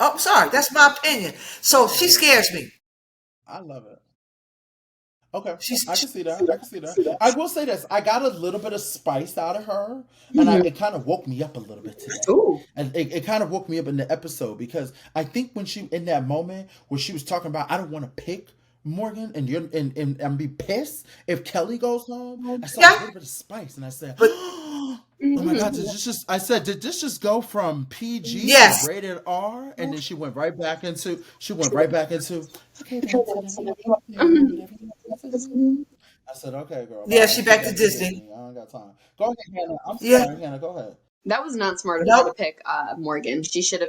Oh, I'm sorry. That's my opinion. So she scares me. I love it. Okay, She's I can see that. I can see that. I will say this: I got a little bit of spice out of her, and Mhm. it kind of woke me up a little bit today. Ooh. And it kind of woke me up in the episode because I think when she in that moment where she was talking about, I don't want to pick Morgan, and you're and be pissed if Kelly goes home. I saw a yeah, little bit of spice, and I said, but "Oh my God, did Mhm. this just?" I said, "Did this just go from PG to yes. rated R?" And then she went right back into, "Okay, Vince, whatever you want to do, Mhm. whatever you want to do." I said, "Okay, girl, Yeah, bye." she She back to back to Disney. Disney. I don't got time. Go ahead, Hannah. I'm Yeah. sorry, Hannah. Go ahead. That was not smart of her to Nope. pick Morgan. She should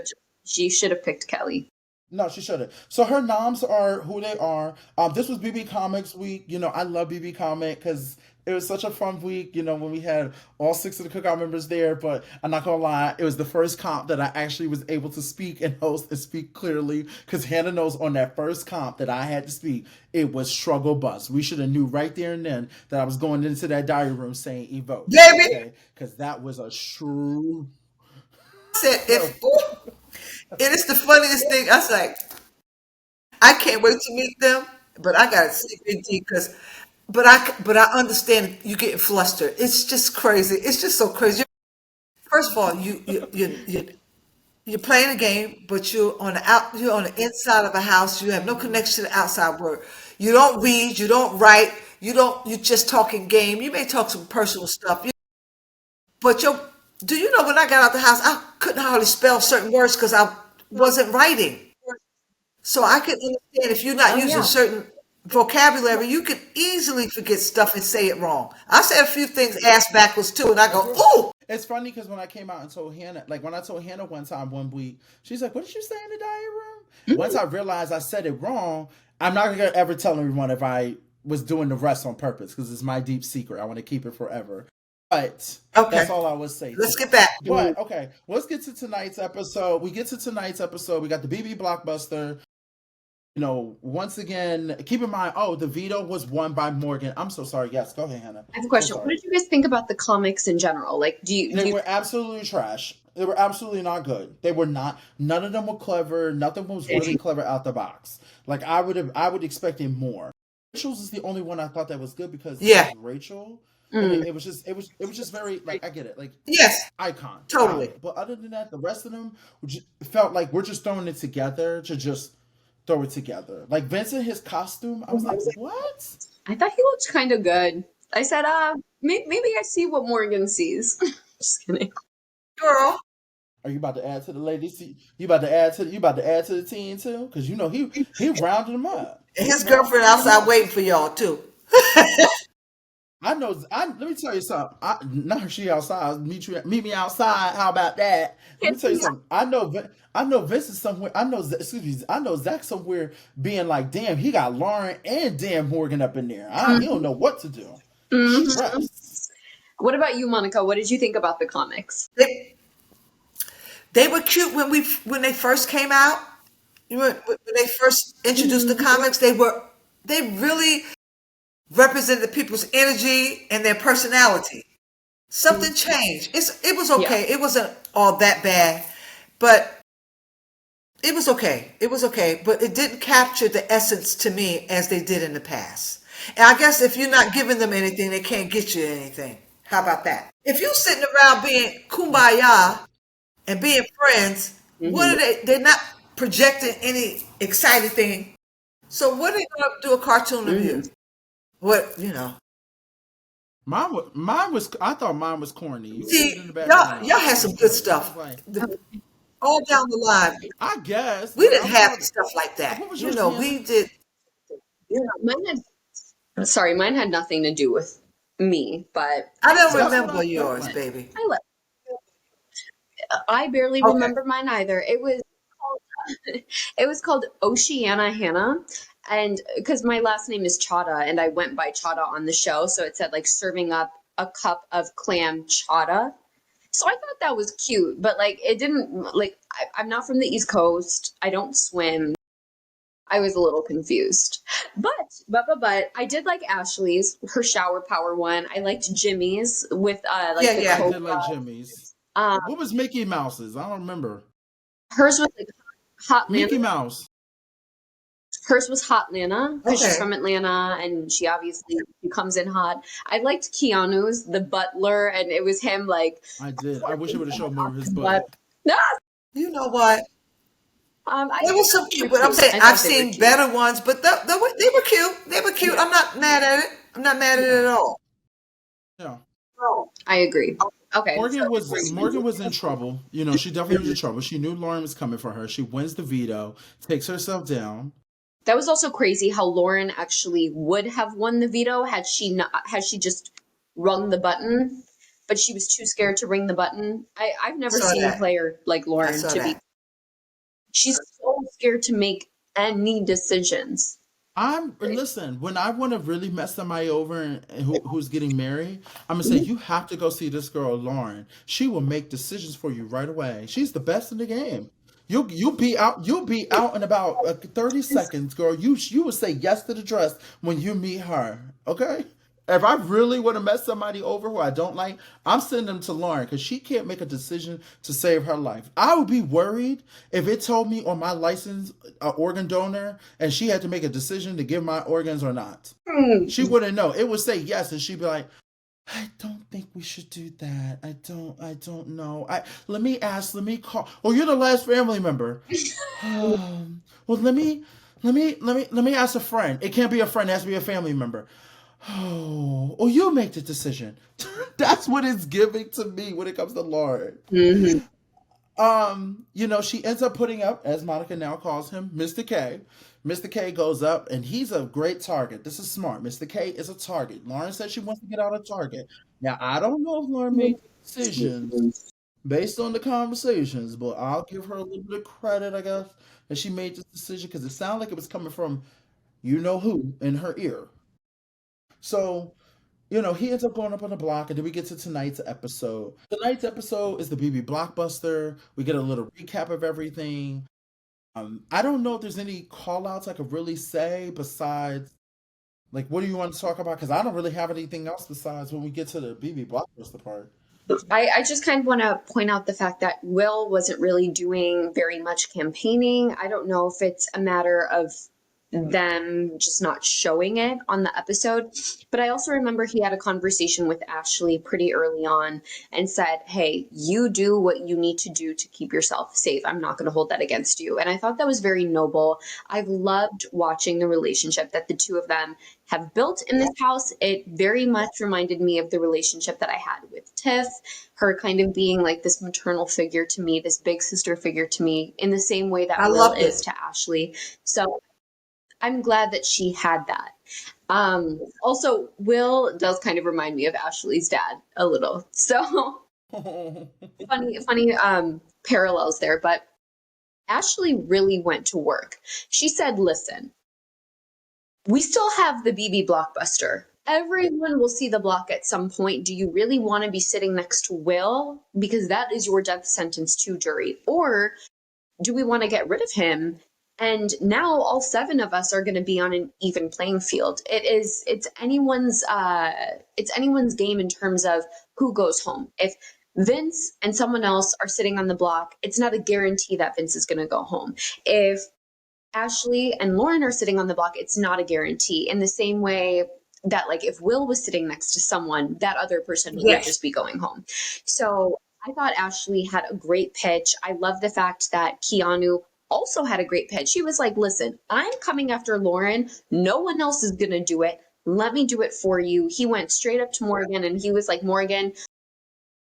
have picked Kelly. No, she shouldn't. So her noms are who they are. This was BB Comics week. You know, I love BB Comic because it was such a fun week. You know, when we had all six of the cookout members there. But I'm not gonna lie, it was the first comp that I actually was able to speak and host and speak clearly. Because Hannah knows on that first comp that I had to speak, it was struggle bus. We should have knew right there and then that I was going into that diary room saying evoke. Baby, Okay, because that was a true. I said, Go. if, ooh, and it's the funniest thing. I was like, I can't wait to meet them, but I got to see Big D because, but I understand you getting flustered. It's just crazy. It's just so crazy. First of all, you're playing a game, but you're on the inside of a house. You have no connection to the outside world. You don't read, you don't write, you just talking game. You may talk some personal stuff, but do you know when I got out the house, I couldn't hardly spell certain words because I wasn't writing. So I could understand if you're not Oh using yeah. certain vocabulary, you could easily forget stuff and say it wrong. I said a few things ass backwards too, and I That's go, real. "Ooh, It's funny because when I came out and told Hannah, like when I told Hannah one time one week, she's like, "What did you say in the diary room?" Once Mhm. I realized I said it wrong, I'm not gonna ever tell everyone if I was doing the rest on purpose because it's my deep secret. I want to keep it forever. But okay, that's all I would say to let's get that. back." Mhm. But okay, let's get to tonight's episode. We get to tonight's episode. We got the BB blockbuster. You know, once again, keep in mind, oh, the veto was won by Morgan. I'm so sorry. Yes, go ahead, Hannah. I have a So question. What sorry. did you guys think about the comics in general? Like, do you They do you were absolutely trash. They were absolutely not good. They were not. None of them were clever. Nothing was really clever out the box. Like I would expecting more. Rachel's is the only one I thought that was good because it Yeah, was Rachel, and Mm. it was just very like I get it like yes, icon got totally. it. But other than that, the rest of them felt like we're just throwing it together to just throw it together. Like Vincent, his costume, I was like, what? I thought he looked kind of good. I said, maybe I see what Morgan sees. Just kidding. Girl, Are you about to add to the ladies? You about to add to the team too? Because you know he rounded them up. and He his girlfriend rounded them outside up. waiting for y'all too. I know. Let me tell you something. Not she outside. Meet me outside. How about that? Let me tell you something. I know Vince is somewhere. Excuse me. I know Zach somewhere being like, damn, he got Lauren and Dan Morgan up in there. He don't know what to do. Mhm. Stress. What about you, Monica? What did you think about the comics? They, they were cute when they first came out. When they first introduced the Mhm. comics, they really represented the people's energy and their personality. Something changed. It was Yeah. okay. It wasn't all that bad, but it was okay. It was okay, but it didn't capture the essence to me as they did in the past. And I guess if you're not giving them anything, they can't get you anything. How about that? If you're sitting around being kumbaya and being friends, what Mhm. are they? They're not projecting any exciting thing. So what are they going to do a cartoon of you? Mhm. What? Mine was. I thought mine was corny. You can see it in See, the back of my y'all eyes. had It some was good corny. I was stuff. like, All down the line, I guess, we but didn't I have thought. stuff like that. What was You yours, know, Deanna? we did. Yeah, mine had nothing to do with me, but I I don't still That's like what remember I it. yours, thought. baby. I like. I barely Okay. remember mine either. It was called, it was called Oceana Hannah, and because my last name is Chata, and I went by Chata on the show, so it said like serving up a cup of clam chata. So I thought that was cute, but like it didn't like I'm not from the East Coast. I don't swim. I was a little confused. But I did like Ashley's, her shower power one. I liked Jimmy's with Yeah, like the I yeah. did cobra. like Jimmy's. Um What was Mickey Mouse's? I don't remember. hers was like Hot Lana. Mickey Mouse. Hers was Hot Lana because she's Okay. from Atlanta and she comes in hot. I liked Keanu's, the butler, and it was him like I did. I wish it twerking would have showed more off of his his butt. butt. Ah! You know what? I They were thought so they were cute, but I'm cute. saying I I've thought they were seen cute. better ones, but they were cute. They were cute. Yeah, I'm not mad at it. I'm not mad at it Yeah, at all. yeah. I agree. Okay, Morgan was in trouble. You know, she definitely was in trouble. She knew Lauren was coming for her. She wins the veto, takes herself down. that was also crazy how Lauren actually would have won the veto had she just rung the button, but she was too scared to ring the button. I've I never saw seen a that. player like I Lauren saw to be. that. She's so scared to make any decisions. I'm listen. When I want to really mess somebody over and who's getting married, I'm gonna say you have to go see this girl, Lauren. She will make decisions for you right away. She's the best in the game. You'll be out. You'll be out in about 30 seconds, girl. You will say yes to the dress when you meet her. Okay. If I really want to mess somebody over who I don't like, I'm sending them to Lauren because she can't make a decision to save her life. I would be worried if it told me on my license organ donor and she had to make a decision to give my organs or not. She Hmm. wouldn't know. It would say yes, and she'd be like, "I don't think we should do that. I don't know. I let me ask. Let me call. Oh, you're the last family member. Well, let me ask a friend. It can't be a friend. It has to be a family member. Oh, you make the decision. That's what it's giving to me when it comes to Lauren. Hmm. She ends up putting up, as Monica now calls him, Mr. K. Mr. K goes up, and he's a great target. This is smart. Mr. K is a target. Lauren said she wants to get out of Target. Now, I don't know if Lauren made decisions based on the conversations, but I'll give her a little bit of credit, I guess, that she made this decision because it sounded like it was coming from you know who in her ear. So he ends up going up on the block, and then we get to tonight's episode. Tonight's episode is the BB Blockbuster. We get a little recap of everything. I don't know if there's any call outs I could really say besides, like, what do you want to talk about? Because I don't really have anything else besides when we get to the BB Blockbuster part. I just kind of want to point out the fact that Will wasn't really doing very much campaigning. I don't know if it's a matter of them just not showing it on the episode. But I also remember he had a conversation with Ashley pretty early on and said, "Hey, you do what you need to do to keep yourself safe. I'm not going to hold that against you." And I thought that was very noble. I've loved watching the relationship that the two of them have built in this house. It very much reminded me of the relationship that I had with Tiff, her kind of being like this maternal figure to me, this big sister figure to me, in the same way I that Will loved is it. to Ashley. So I'm glad that she had that. Also, Will does kind of remind me of Ashley's dad a little. So funny parallels there. But Ashley really went to work. She said, "Listen, we still have the BB Blockbuster. Everyone will see the block at some point. Do you really want to be sitting next to Will? Because that is your death sentence to jury. Or do we want to get rid of him? And now all seven of us are going to be on an even playing field. It's anyone's game in terms of who goes home. If Vince and someone else are sitting on the block, it's not a guarantee that Vince is going to go home. If Ashley and Lauren are sitting on the block, it's not a guarantee. In the same way that, like, if Will was sitting next to someone, that other person would Yes. just be going home. So I thought Ashley had a great pitch. I love the fact that Keanu also had a great pitch. He was like, "Listen, I'm coming after Lauren. No one else is going to do it. let me do it for you. He went straight up to Morgan and he was like, Morgan,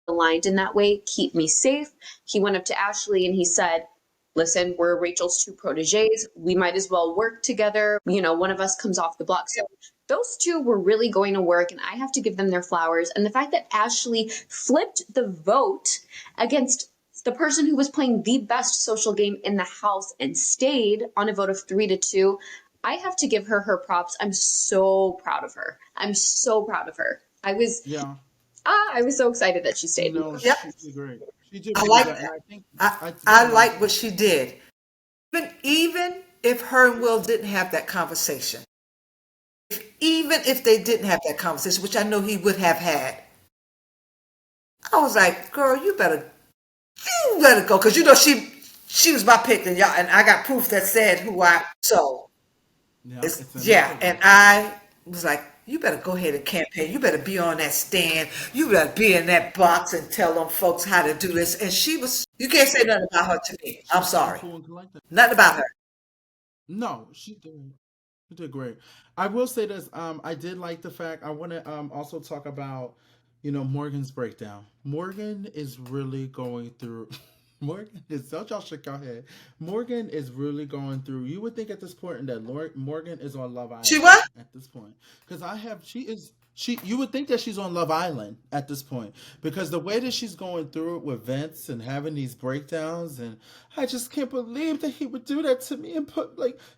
aligned in that way, keep me safe. He went up to Ashley and he said, listen, we're Rachel's two proteges. We might as well work together. You know, one of us comes off the block. So those two were really going to work, and I have to give them their flowers. And the fact that Ashley flipped the vote against the person who was playing the best social game in the house and stayed on a vote of 3-2, I have to give her props. I'm so proud of her. I'm so proud of her. Yeah. I was so excited that she stayed. No, Yep, she did great. She did I really like good, and that. I think I go I ahead, Monica. like what she did. Even if her and Will didn't have that conversation, even if they didn't have that conversation, which I know he would have had, I was like, girl, you better go, because you know she was my pick, and y'all, and I got proof that said who I so Yeah, it's it's in the yeah, and paper. I was like, you better go ahead and campaign. You better be on that stand. You better be in that box and tell them folks how to do this. And she was. You can't say nothing about her to me. She I'm was so sorry. cool and collected. Nothing about her. No, she did. She did great. I will say this. I did like the fact. I want to also talk about, Morgan's breakdown. Morgan is really going through. Morgan is, don't y'all shake your head. Morgan is really going through. You would think at this point that Morgan is on Love She Island what? at this point, because she is. You would think that she's on Love Island at this point, because the way that she's going through it with Vince and having these breakdowns, and I just can't believe that he would do that to me and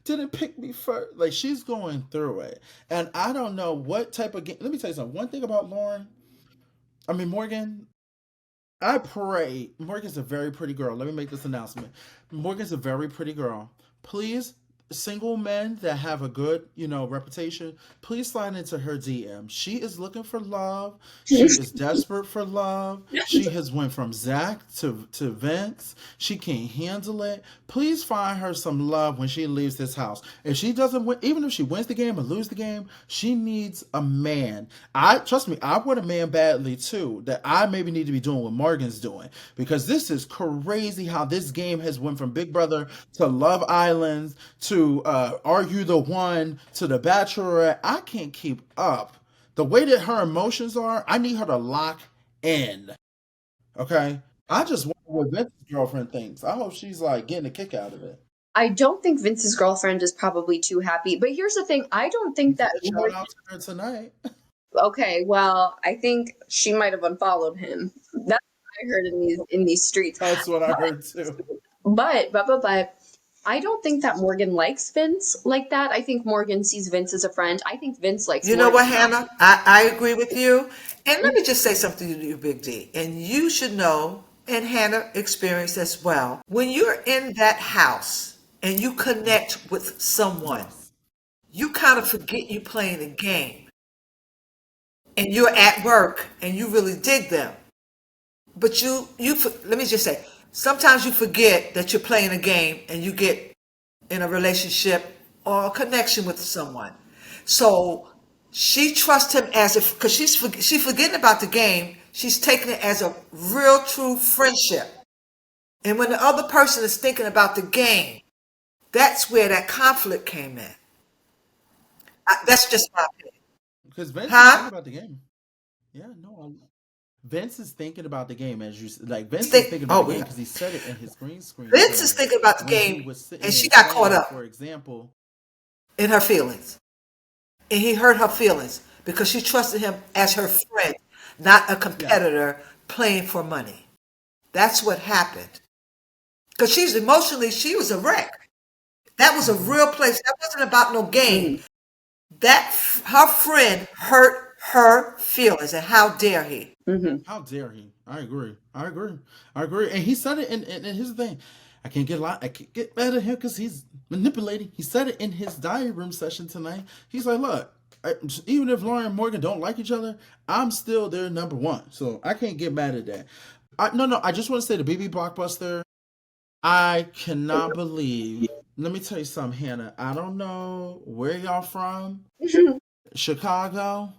didn't pick me first. Like, she's going through it, and I don't know what type of game. Let me tell you something. One thing about Morgan. I pray. Morgan's a very pretty girl. Let me make this announcement. Morgan's a very pretty girl. Please, single men that have a good, reputation, please slide into her DM. She is looking for love. She is desperate for love. She has went from Zach to Vince. She can't handle it. Please find her some love when she leaves this house. If she doesn't win, even if she wins the game or lose the game, she needs a man. I trust me, I want a man badly too. That I maybe need to be doing what Morgan's doing, because this is crazy how this game has went from Big Brother to Love Islands to Are You the One to The Bachelorette. I can't keep up. The way that her emotions are, I need her to lock in. Okay, I just wonder what Vince's girlfriend thinks. I hope she's like getting a kick out of it. I don't think Vince's girlfriend is probably too happy. But here's the thing, I don't He think that said shout out to her tonight. okay, well, I think she might have unfollowed him. That's what I heard in these streets. That's what I heard too. But I don't think that Morgan likes Vince like that. I think Morgan sees Vince as a friend. I think Vince likes You know Morgan. what, Hannah? I agree with you. And let me just say something to you, Big D. And you should know, and Hannah experienced as well. When you're in that house and you connect with someone, Yes. you kind of forget you playing a game. And you're at work and you really dig them. But let me just say, sometimes you forget that you're playing a game and you get in a relationship or a connection with someone. So she trusts him as if, because she's forgetting about the game. She's taking it as a real, true friendship. And when the other person is thinking about the game, that's where that conflict came in. That's just my opinion. Because Vince is thinking Huh? about the game. Yeah, no. Vince is thinking about the game, as like Vince is Think, thinking about the oh game yeah. because he said it in his green screen Vince is thing thinking about the when he game, was sitting and there she got caught saying, up for example, in her feelings. And he hurt her feelings because she trusted him as her friend, not a yes, competitor playing for money. That's what happened. Because she was a wreck. That was a hmm real place. That wasn't about no game. Mhm. That her friend hurt her feelings, and how dare he? Mhm. how dare he? I agree. I agree. I agree. And he said it. And here's the thing: I can't get mad at him because he's manipulating. He said it in his diary room session tonight. He's like, look. Even if Lauren and Morgan don't like each other, I'm still their number one. So I can't get mad at that. No. I just want to say the BB Blockbuster. I cannot believe. Let me tell you something, Hannah. I don't know where y'all from. Chicago.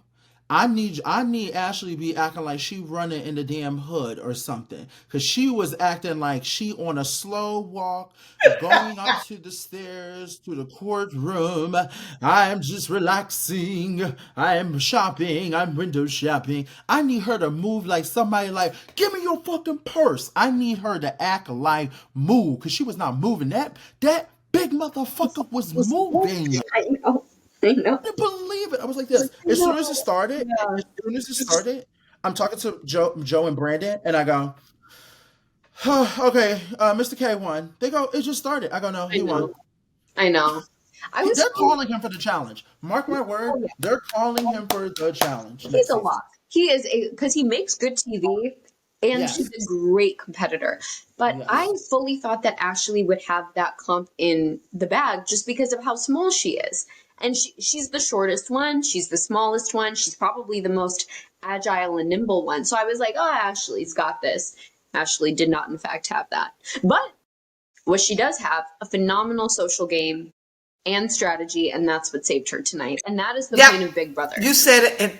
I need Ashley to be acting like she running in the damn hood or something. Cause she was acting like she on a slow walk going up to the stairs to the courtroom. I am just relaxing. I am shopping. I'm window shopping. I need her to move like somebody like, give me your fucking purse. I need her to act like move. Cause she was not moving. That big motherfucker was moving. I know. I know. Couldn't believe it. I was like I this. As soon as it know. started, Yeah. as soon as it started, I'm talking to Joe and Brandon, and I go, oh, okay, Mr. K won. They go, it just started. I go, no, I he won. know. I know. I was They're calling him for the challenge. Mark my oh, word, yeah. they're calling him for the challenge He's next a season. lot. He is a because he makes good TV and he's Yes, a great competitor. But I yes. fully thought that Ashley would have that comp in the bag just because of how small she is. And she's the shortest one, she's the smallest one, she's probably the most agile and nimble one. So I was like, oh, Ashley's got this. Ashley did not, in fact, have that. But what she does have, a phenomenal social game and strategy, and that's what saved her tonight. And that is the Yep, point of Big Brother. you said it, and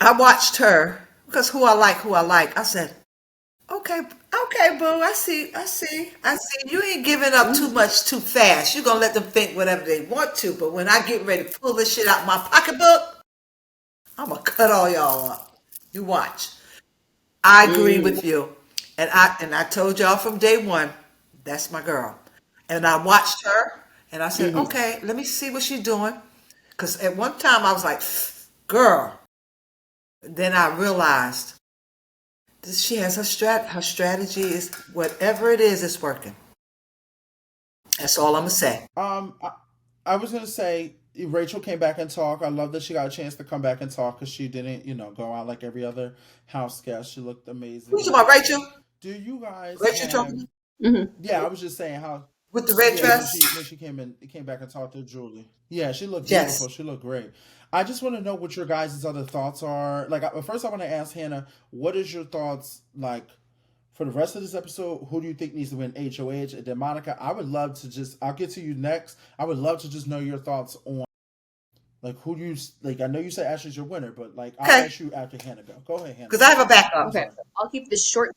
I watched her because who I like. I said, okay, okay, boo. I see. You ain't giving up too Mhm. much too fast. You're gonna let them think whatever they want to. But when I get ready to pull this shit out my pocketbook, I'm gonna cut all y'all up. You watch. I agree Mm. with you, and I told y'all from day one, that's my girl. And I watched her, and I said, Mhm. okay, let me see what she's doing. Because at one time I was like, girl. Then I realized that she has her strategy is whatever it is, it's working. That's all I'm gonna say. I was gonna say Rachel came back and talk. I love that she got a chance to come back and talk because she didn't, go out like every other house guest. She looked amazing Who's and about everything. Rachel? Do you guys Rachel have? talking Mhm. Yeah, I was just saying how. with the red Yeah, when dress? she came back and talked to Julie. Yeah, she looked Yes. beautiful. She looked great. I just want to know what your guys' other thoughts are. Like, first, I want to ask Hannah, what is your thoughts like for the rest of this episode? Who do you think needs to win HOH? And then Monica, I would love to just. I'll get to you next. I would love to just know your thoughts on like who do you like. I know you said Ashley's your winner, but like I'll Okay. ask you after Hannah go. Go ahead, Hannah. Because I have a backup. I'm Okay, sorry. I'll keep this short.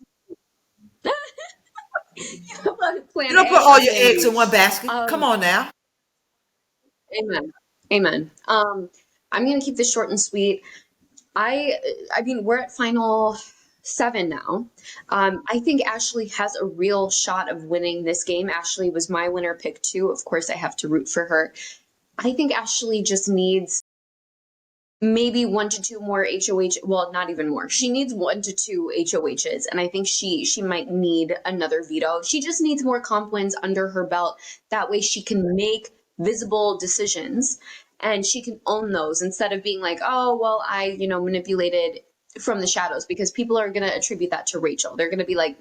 You Plan don't put A all or your Plan eggs B. in one basket. Come Um, on now. Amen. Amen. I'm gonna keep this short and sweet. I I mean we're at final seven now. I think Ashley has a real shot of winning this game. Ashley was my winner pick two. Of course, I have to root for her. I think Ashley just needs maybe one to two more HOH. Well, not even more. She needs one to two HOHs, and I think she might need another veto. She just needs more comp wins under her belt. That way, she can make visible decisions and she can own those instead of being like, oh well, I manipulated from the shadows, because people are going to attribute that to Rachel. They're going to be like,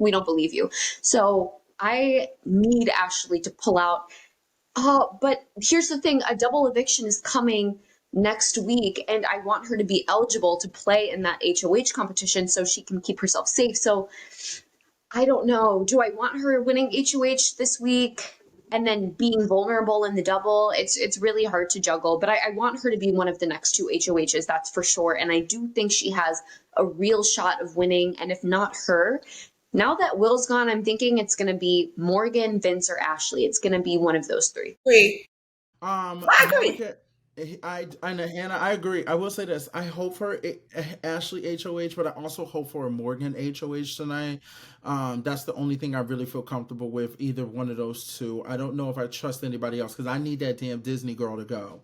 we don't believe you. So I need Ashley to pull out. But here's the thing, a double eviction is coming next week, and I want her to be eligible to play in that HOH competition so she can keep herself safe. So I don't know. Do I want her winning HOH this week and then being vulnerable in the double? It's really hard to juggle, but I want her to be one of the next two HOHs, that's for sure. And I do think she has a real shot of winning. And if not her, now that Will's gone, I'm thinking it's going to be Morgan, Vince, or Ashley. It's going to be one of those three. Agree. I agree. Monica, I know Hannah. I agree. I will say this. I hope for Ashley HOH, but I also hope for a Morgan HOH tonight. That's the only thing I really feel comfortable with. Either one of those two. I don't know if I trust anybody else because I need that damn Disney girl to go.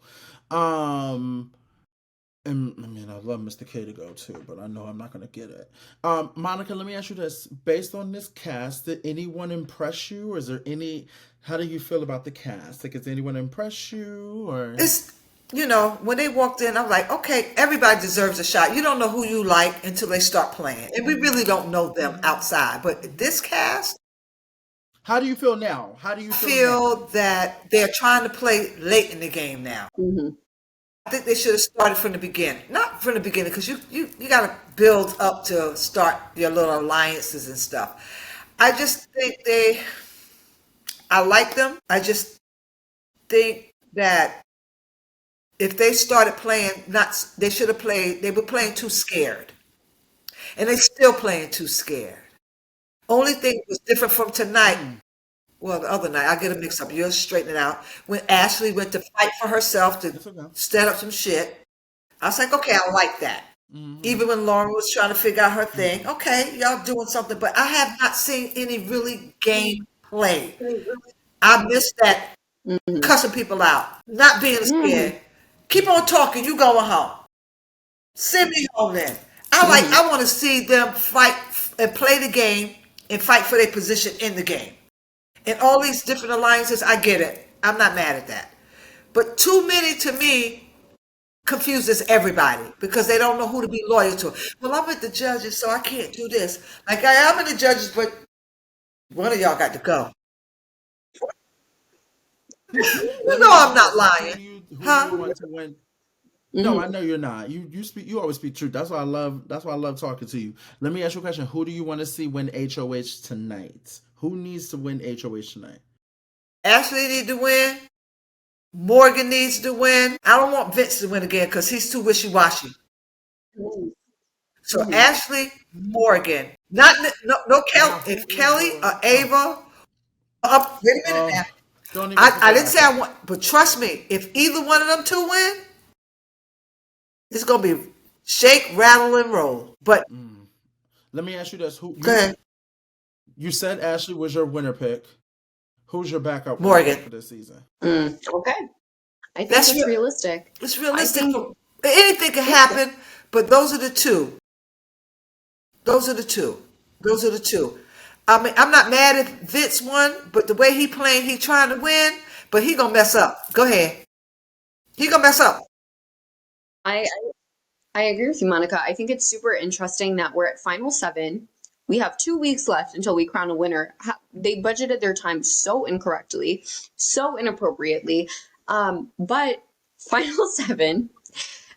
Um, and I mean, I love Mr. K to go too, but I know I'm not gonna get it. Monica, let me ask you this: based on this cast, did anyone impress you, or is there any? How do you feel about the cast? Like, does anyone impress you, or? It's when they walked in, I'm like, okay, everybody deserves a shot. You don't know who you like until they start playing, and we really don't know them outside. But this cast, How do you feel now? How do you I feel now? feel that they're trying to play late in the game now. Mm-hmm. I think they should have started from the beginning. Not from the beginning, because you got to build up to start your little alliances and stuff. I just think I like them. I just think that if they started playing, not they should have played. They were playing too scared, and they still playing too scared. Only thing was different from tonight. Mm, Well, the other night, I get it mixed up. You'll straighten it out. When Ashley went to fight for herself to it's okay. stand up some shit, I was like, okay, I like that. Mm-hmm. Even when Lauren was trying to figure out her thing, Mm-hmm. okay, y'all doing something. But I have not seen any really game play. I missed that Mhm. cussing people out, not being Mm. scared. Keep on talking. You going home. Send me home then. Mhm. I want to see them fight and play the game and fight for their position in the game. And all these different alliances, I get it. I'm not mad at that. But too many to me confuses everybody because they don't know who to be loyal to. Well, I'm with the judges, so I can't do this. Like I am in the judges, but one of y'all got to go. You Let me know ask I'm you not this: lying. who do you Huh? want to win? No, I Mhm. know you're not. You speak. You always speak truth. That's why I love. That's why I love talking to you. Let me ask you a question: who do you want to see win HOH tonight? Who needs to win HOH tonight? Ashley need to win. Morgan needs to win. I don't want Vince to win again because he's too wishy-washy. Mhm. So Mhm. Ashley, Morgan. Not no Kelly. Now, who If is Kelly your? or Ava, up. Wait a minute now. Don't even put I that didn't out say I there. want, but trust me, if either one of them two win, it's gonna be shake, rattle, and roll. But Mm. Let me ask you this: who go ahead, you said Ashley was your winner pick? Who's your backup winner Morgan. pick for this season? Mm. Okay. I think That's that's real. realistic. It's I realistic. think For anything can happen, but those are the two. Those are the two. Those are the two. I mean, I'm not mad if Vince won, but the way he playing, he trying to win, but he gonna mess up. Go ahead. He gonna mess up. I I agree with you, Monica. I think it's super interesting that we're at Final Seven. We have 2 weeks left until we crown a winner. They budgeted their time so incorrectly, so inappropriately. But Final Seven,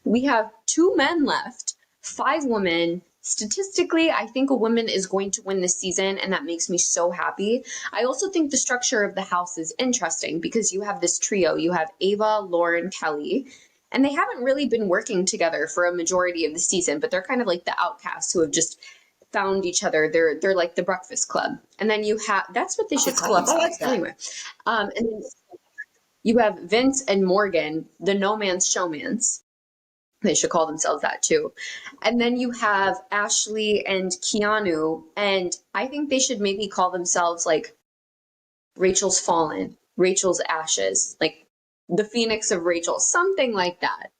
we have two men left, five women. Statistically, I think a woman is going to win this season, and that makes me so happy. I also think the structure of the house is interesting because you have this trio. You have Ava, Lauren, Kelly, and they haven't really been working together for a majority of the season, but they're kind of like the outcasts who have just found each other. They're like the Breakfast Club. And then you have that's what they should Office call Club. I themselves. like that. Anyway, and then you have Vince and Morgan, the no man's showmans. They should call themselves that too. And then you have Ashley and Keanu, and I think they should maybe call themselves like Rachel's Fallen, Rachel's Ashes, like the Phoenix of Rachel, something like that.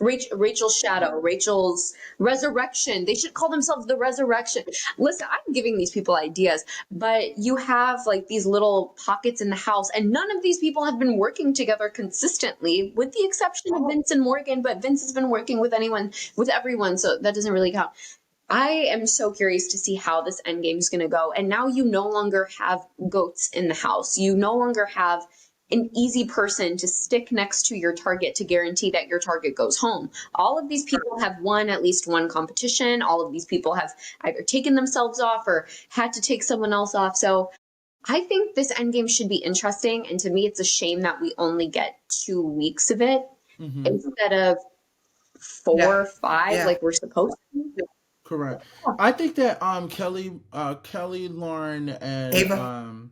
Rachel's Shadow, Rachel's Resurrection. They should call themselves the Resurrection. Listen, I'm giving these people ideas, but you have like these little pockets in the house, and none of these people have been working together consistently, with the exception of Vince and Morgan. But Vince has been working with everyone, so that doesn't really count. I am so curious to see how this endgame is going to go. And now you no longer have goats in the house. You no longer have an easy person to stick next to your target to guarantee that your target goes home. All of these people have won at least one competition. All of these people have either taken themselves off or had to take someone else off. So I think this endgame should be interesting. And to me, it's a shame that we only get 2 weeks of it Mm-hmm. instead of Yeah. 4 or 5 Yeah. like we're supposed to. Correct. I think that Kelly, Lauren, and Ava.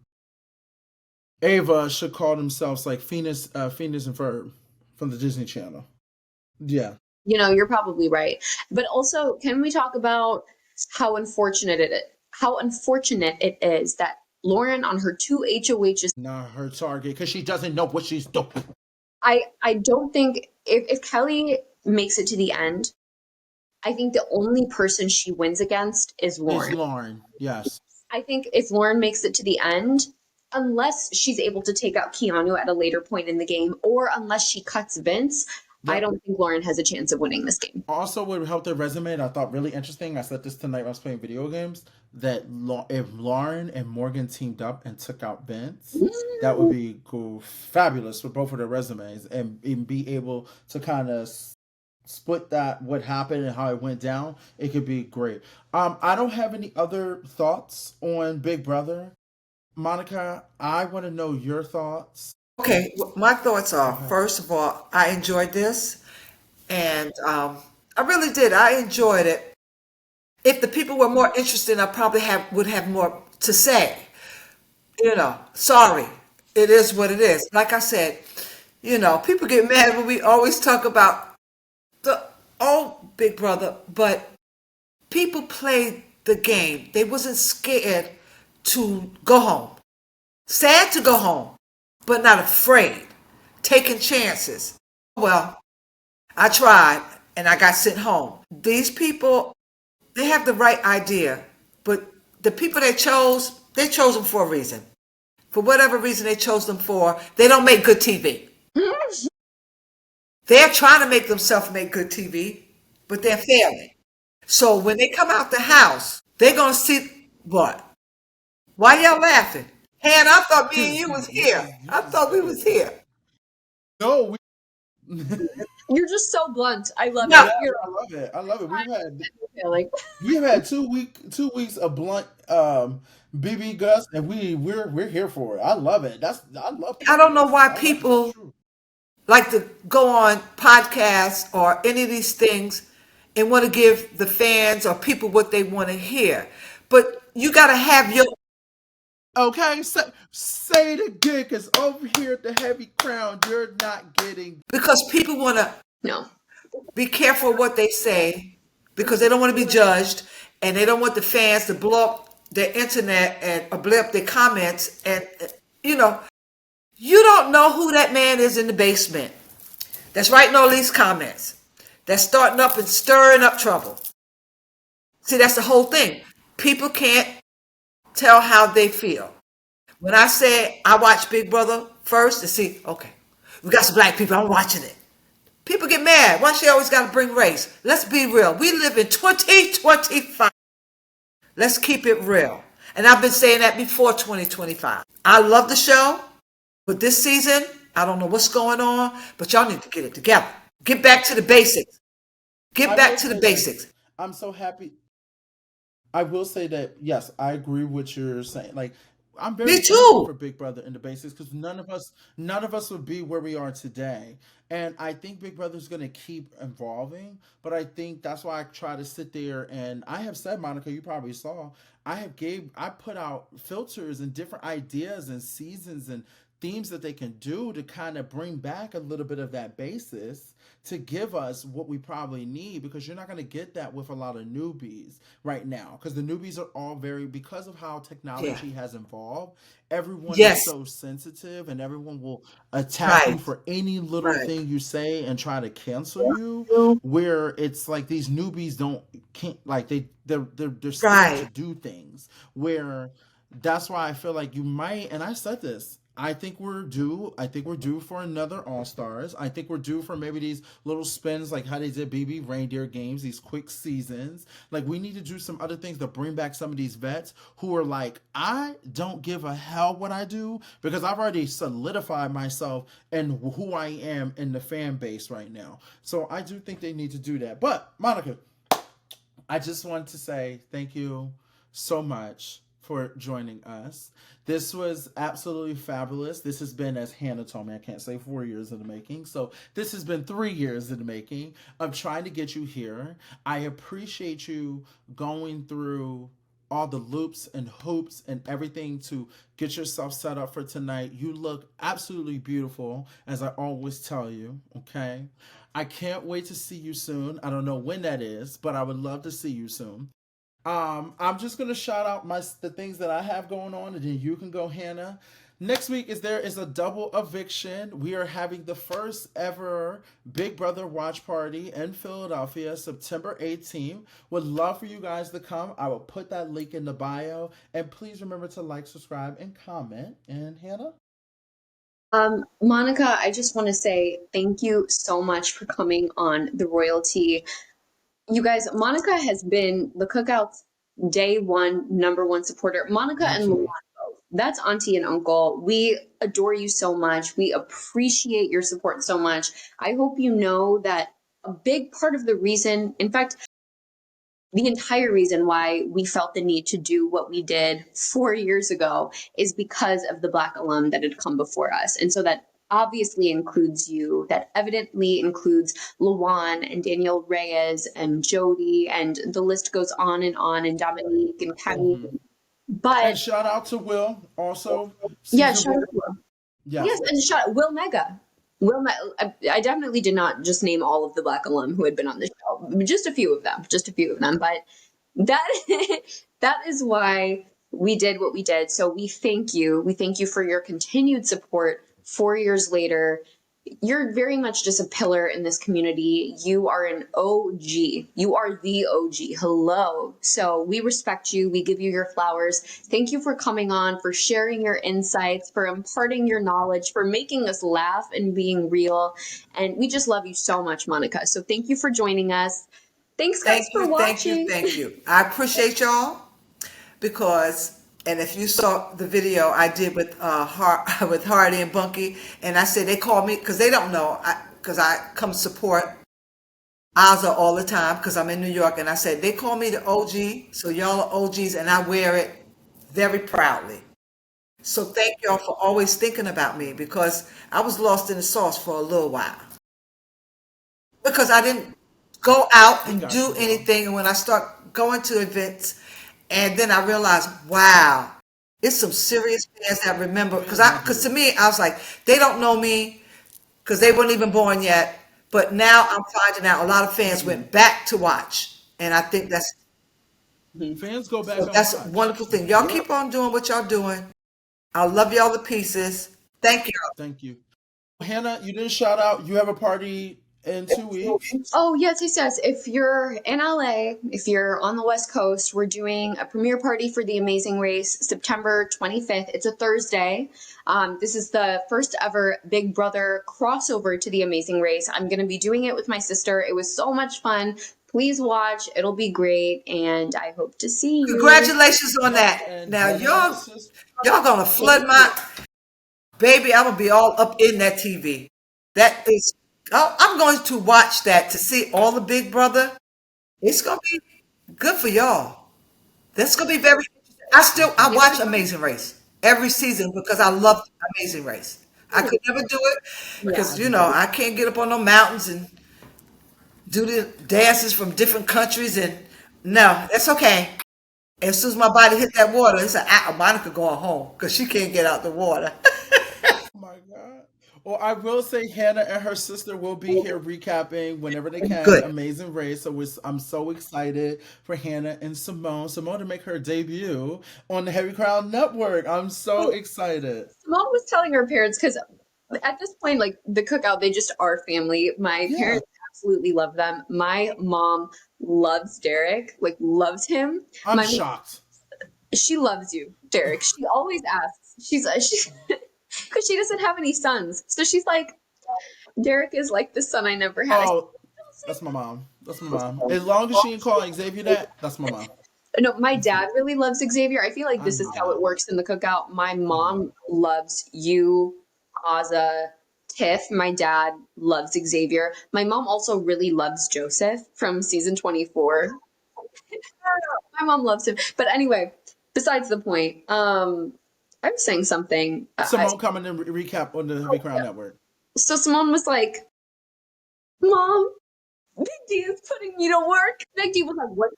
Ava should call themselves like Phoenix and Ferb from the Disney Channel. Yeah. You're probably right. But also, can we talk about how unfortunate it is that Lauren on her two HOHs. Not her target because she doesn't know what she's doing. I don't think if Kelly makes it to the end, I think the only person she wins against is Is Lauren. Lauren? Yes. I think if Lauren makes it to the end, unless she's able to take out Keanu at a later point in the game, or unless she cuts Vince, I Yep. don't think Lauren has a chance of winning this game. Also, would help their resume, and I thought really interesting. I said this tonight when I was playing video games. That if Lauren and Morgan teamed up and took out Vince, that would be cool, fabulous for both of their resumes, and be able to kind of split that what happened and how it went down. It could be great. I don't have any other thoughts on Big Brother. Monica, I want to know your thoughts. Okay, my thoughts are, Okay. first of all, I enjoyed this, and I really did. I enjoyed it. If the people were more interested, I probably would have more to say. Sorry, it is what it is. Like I said, people get mad when we always talk about the old Big Brother, but people played the game. They wasn't scared to go home. Sad to go home, but not afraid. Taking chances. Well, I tried and I got sent home. These people, they have the right idea, but the people they chose them for a reason. For whatever reason they chose them for, they don't make good TV. They're trying to make themselves make good TV, but they're failing. So when they come out the house, they're gonna see what? Why y'all laughing? Hannah, I thought me and Because you was you here. just, you I just thought we was here. no, we, You're just so blunt. I love No, it. You're I love it. I love it. failing. We've had 2 weeks of blunt BB Gus, and we're here for it. I love it. I love I don't know this. why I love it. That's people true. like to go on podcasts or any of these things and want to give the fans or people what they want to hear. But you got to have your, Okay, say it again, because over here at the Heavy Crown, you're not getting. because people want to No. be careful what they say because they don't want to be judged and they don't want the fans to blow up their internet and or blow up their comments. And, you know, you don't know who that man is in the basement that's writing all these comments, that's starting up and stirring up trouble. See, that's the whole thing. People can't tell how they feel. When I say I watch Big Brother first to see, okay, we got some black people, I'm watching it. People get mad. Why she always got to bring race? Let's be real. We live in 2025. Let's keep it real. And I've been saying that before 2025. I love the show, but this season, I don't know what's going on, but y'all need to get it together. Get back to the basics. Get I back will to the say this. basics. I'm so happy. I will say that yes, I agree with what you're saying. Like, I'm very Me thankful too. for Big Brother and the basics, because none of us would be where we are today. And I think Big Brother's going to keep evolving. But I think that's why I try to sit there, and I have said, Monica, you probably saw, I put out filters and different ideas and seasons and themes that they can do to kind of bring back a little bit of that basis to give us what we probably need, because you're not going to get that with a lot of newbies right now, because the newbies are all very, because of how Yeah. technology has evolved, everyone is Yes. so sensitive and everyone will attack you Right. for any little Right. thing you say and try to cancel you, where it's like these newbies don't can't like they're scared to Right. do things, where that's why I feel like you might, and I said this, I think we're due for another All Stars. I think we're due for maybe these little spins like how they did BB Reindeer Games, these quick seasons. Like, we need to do some other things to bring back some of these vets who are like, I don't give a hell what I do, because I've already solidified myself and who I am in the fan base right now. So I do think they need to do that. But Monica, I just want to say thank you so much for joining us. This was absolutely fabulous. This has been, as Hannah told me, I can't say 4 years in the making. So this has been 3 years in the making of trying to get you here. I appreciate you going through all the loops and hoops and everything to get yourself set up for tonight. You look absolutely beautiful, as I always tell you, okay? I can't wait to see you soon. I don't know when that is, but I would love to see you soon. I'm just gonna shout out the things that I have going on, and then you can go, Hannah. Next week there is a double eviction. We are having the first ever Big Brother watch party in Philadelphia, September 18th. Would love for you guys to come. I will put that link in the bio, and please remember to like, subscribe, and comment. And Hannah, Monica, I just want to say thank you so much for coming on the Royalty. You guys, Monica has been the Cookouts day one, number one supporter. Monica and Luan absolutely. both. That's auntie and uncle. We adore you so much. We appreciate your support so much. I hope you know that a big part of the reason, in fact, the entire reason why we felt the need to do what we did 4 years ago is because of the Black alum that had come before us. And so that obviously includes you, that evidently includes Lawan and Daniel Reyes and Jody, and the list goes on, and Dominique and Penny. Mhm. But And shout out to Will, also yeah, season shout one. out to Will. Yes. Yes, and shout Will Mega. I definitely did not just name all of the Black alum who had been on the show. Just a few of them. Just a few of them. But that that is why we did what we did. So we thank you. We thank you for your continued support 4 years later. You're very much just a pillar in this community. You are an OG. You are the OG. Hello. So we respect you. We give you your flowers. Thank you for coming on, for sharing your insights, for imparting your knowledge, for making us laugh and being real. And we just love you so much, Monica. So thank you for joining us. Thanks, guys, Thank for you, thank you, watching. thank you. I appreciate y'all because, and if you saw the video I did with with Hardy and Bunky, and I said they called me because they don't know, because I come support Ozza all the time because I'm in New York, and I said they call me the OG, so y'all are OGs, and I wear it very proudly. So thank y'all for always thinking about me because I was lost in the sauce for a little while because I didn't go out We and got do you, girl. anything. And when I start going to events, and then I realized, wow, it's some serious fans that remember. Fans love Because to you. me, I was like, they don't know me because they weren't even born yet. But now I'm finding out a lot of fans Mhm. went back to watch, and I think Fans go back and that's a watch. wonderful thing. Y'all Yep. keep on doing what y'all doing. I love y'all to pieces. Thank you. Thank you. Hannah, you didn't shout out. You have a party in 2 weeks. Oh, yes, yes, yes. If you're in LA, if you're on the West Coast, we're doing a premiere party for The Amazing Race September 25th. It's a Thursday. This is the first ever Big Brother crossover to The Amazing Race. I'm going to be doing it with my sister. It was so much fun. Please watch. It'll be great. And I hope to see you. Congratulations on Yes, that. and Now Hannah and her sister. y'all gonna flood Thank you. my baby. I'm gonna be all up in that TV. That is, oh, I'm going to watch that to see all the Big Brother. It's gonna be good for y'all. That's gonna be very. I Yes, watch Amazing Race every season because I love Amazing Race. I could never do it yeah. because I can't get up on no mountains and do the dances from different countries and no, that's okay. As soon as my body hit that water, it's a Monica going home because she can't get out the water. Oh my God. Well, I will say Hannah and her sister will be here recapping whenever they can. Good. Amazing Race. So I'm so excited for Hannah and Simone. Simone to make her debut on the Heavy Crown Network. I'm so excited. Mom was telling her parents because at this point, like the cookout, they just are family. My Yeah, parents absolutely love them. My mom loves Derek, like loves him. I'm My shocked. She loves you, Derek. She always asks. She because she doesn't have any sons, so she's like, Derek is like the son I never had. Oh, that's my mom. That's my mom. As long as she ain't calling Xavier that, that's my mom. No, my That's dad really loves Xavier. I feel like I this is knew how that. it works in the cookout. My I knew mom it. loves you, Ozza, Tiff. My dad loves Xavier. My mom also really loves Joseph from season 24. My mom loves him. But anyway, besides the point, I was saying something. Simone coming in recap on the Heavy Crown Network. So Simone was like, Mom, Big D is putting me to work. Big D was like, what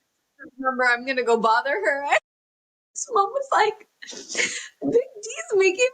number? I'm going to go bother her. Simone was like, Big D's making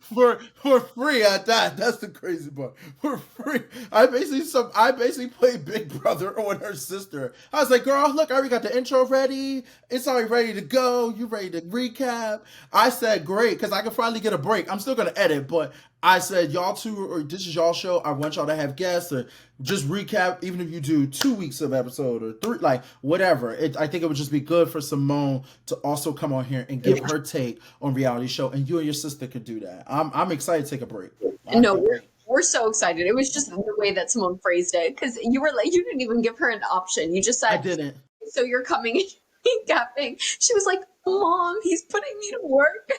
For free at that. That's the crazy part. For free. I basically played Big Brother on her sister. I was like, girl, look, I already got the intro ready. It's already ready to go. You ready to recap? I said, great, because I can finally get a break. I'm still gonna edit, but I said, y'all two, or this is y'all show. I want y'all to have guests or just recap, even if you do 2 weeks of episode or three, like whatever. I think it would just be good for Simone to also come on here and give her take on reality show, and you and your sister could do that. I'm excited to take a break. me. I No, can't wait. we're so excited. It was just the way that Simone phrased it because you were like, you didn't even give her an option. You just I said, didn't. so you're coming and recapping. She was like, Mom, he's putting me to work.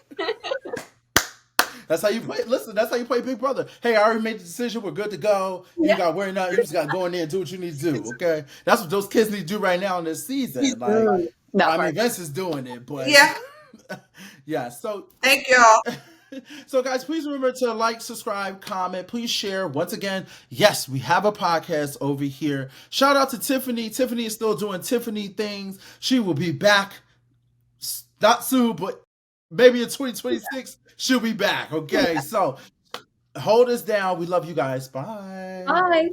That's how you play. Listen, that's how you play Big Brother. Hey, I already made the decision. We're good to go. You Yeah. got to worry now. You just got to go in there and do what you need to do. Okay, that's what those kids need to do right now in this season. Like, That I mean, part. Vince is doing it, but Yeah. yeah. So Thank y'all. So, guys, please remember to like, subscribe, comment. Please share. Once again, yes, we have a podcast over here. Shout out to Tiffany. Tiffany is still doing Tiffany things. She will be back, not soon, but maybe in 2026, she'll be back. Okay, so hold us down. We love you guys. Bye. Bye.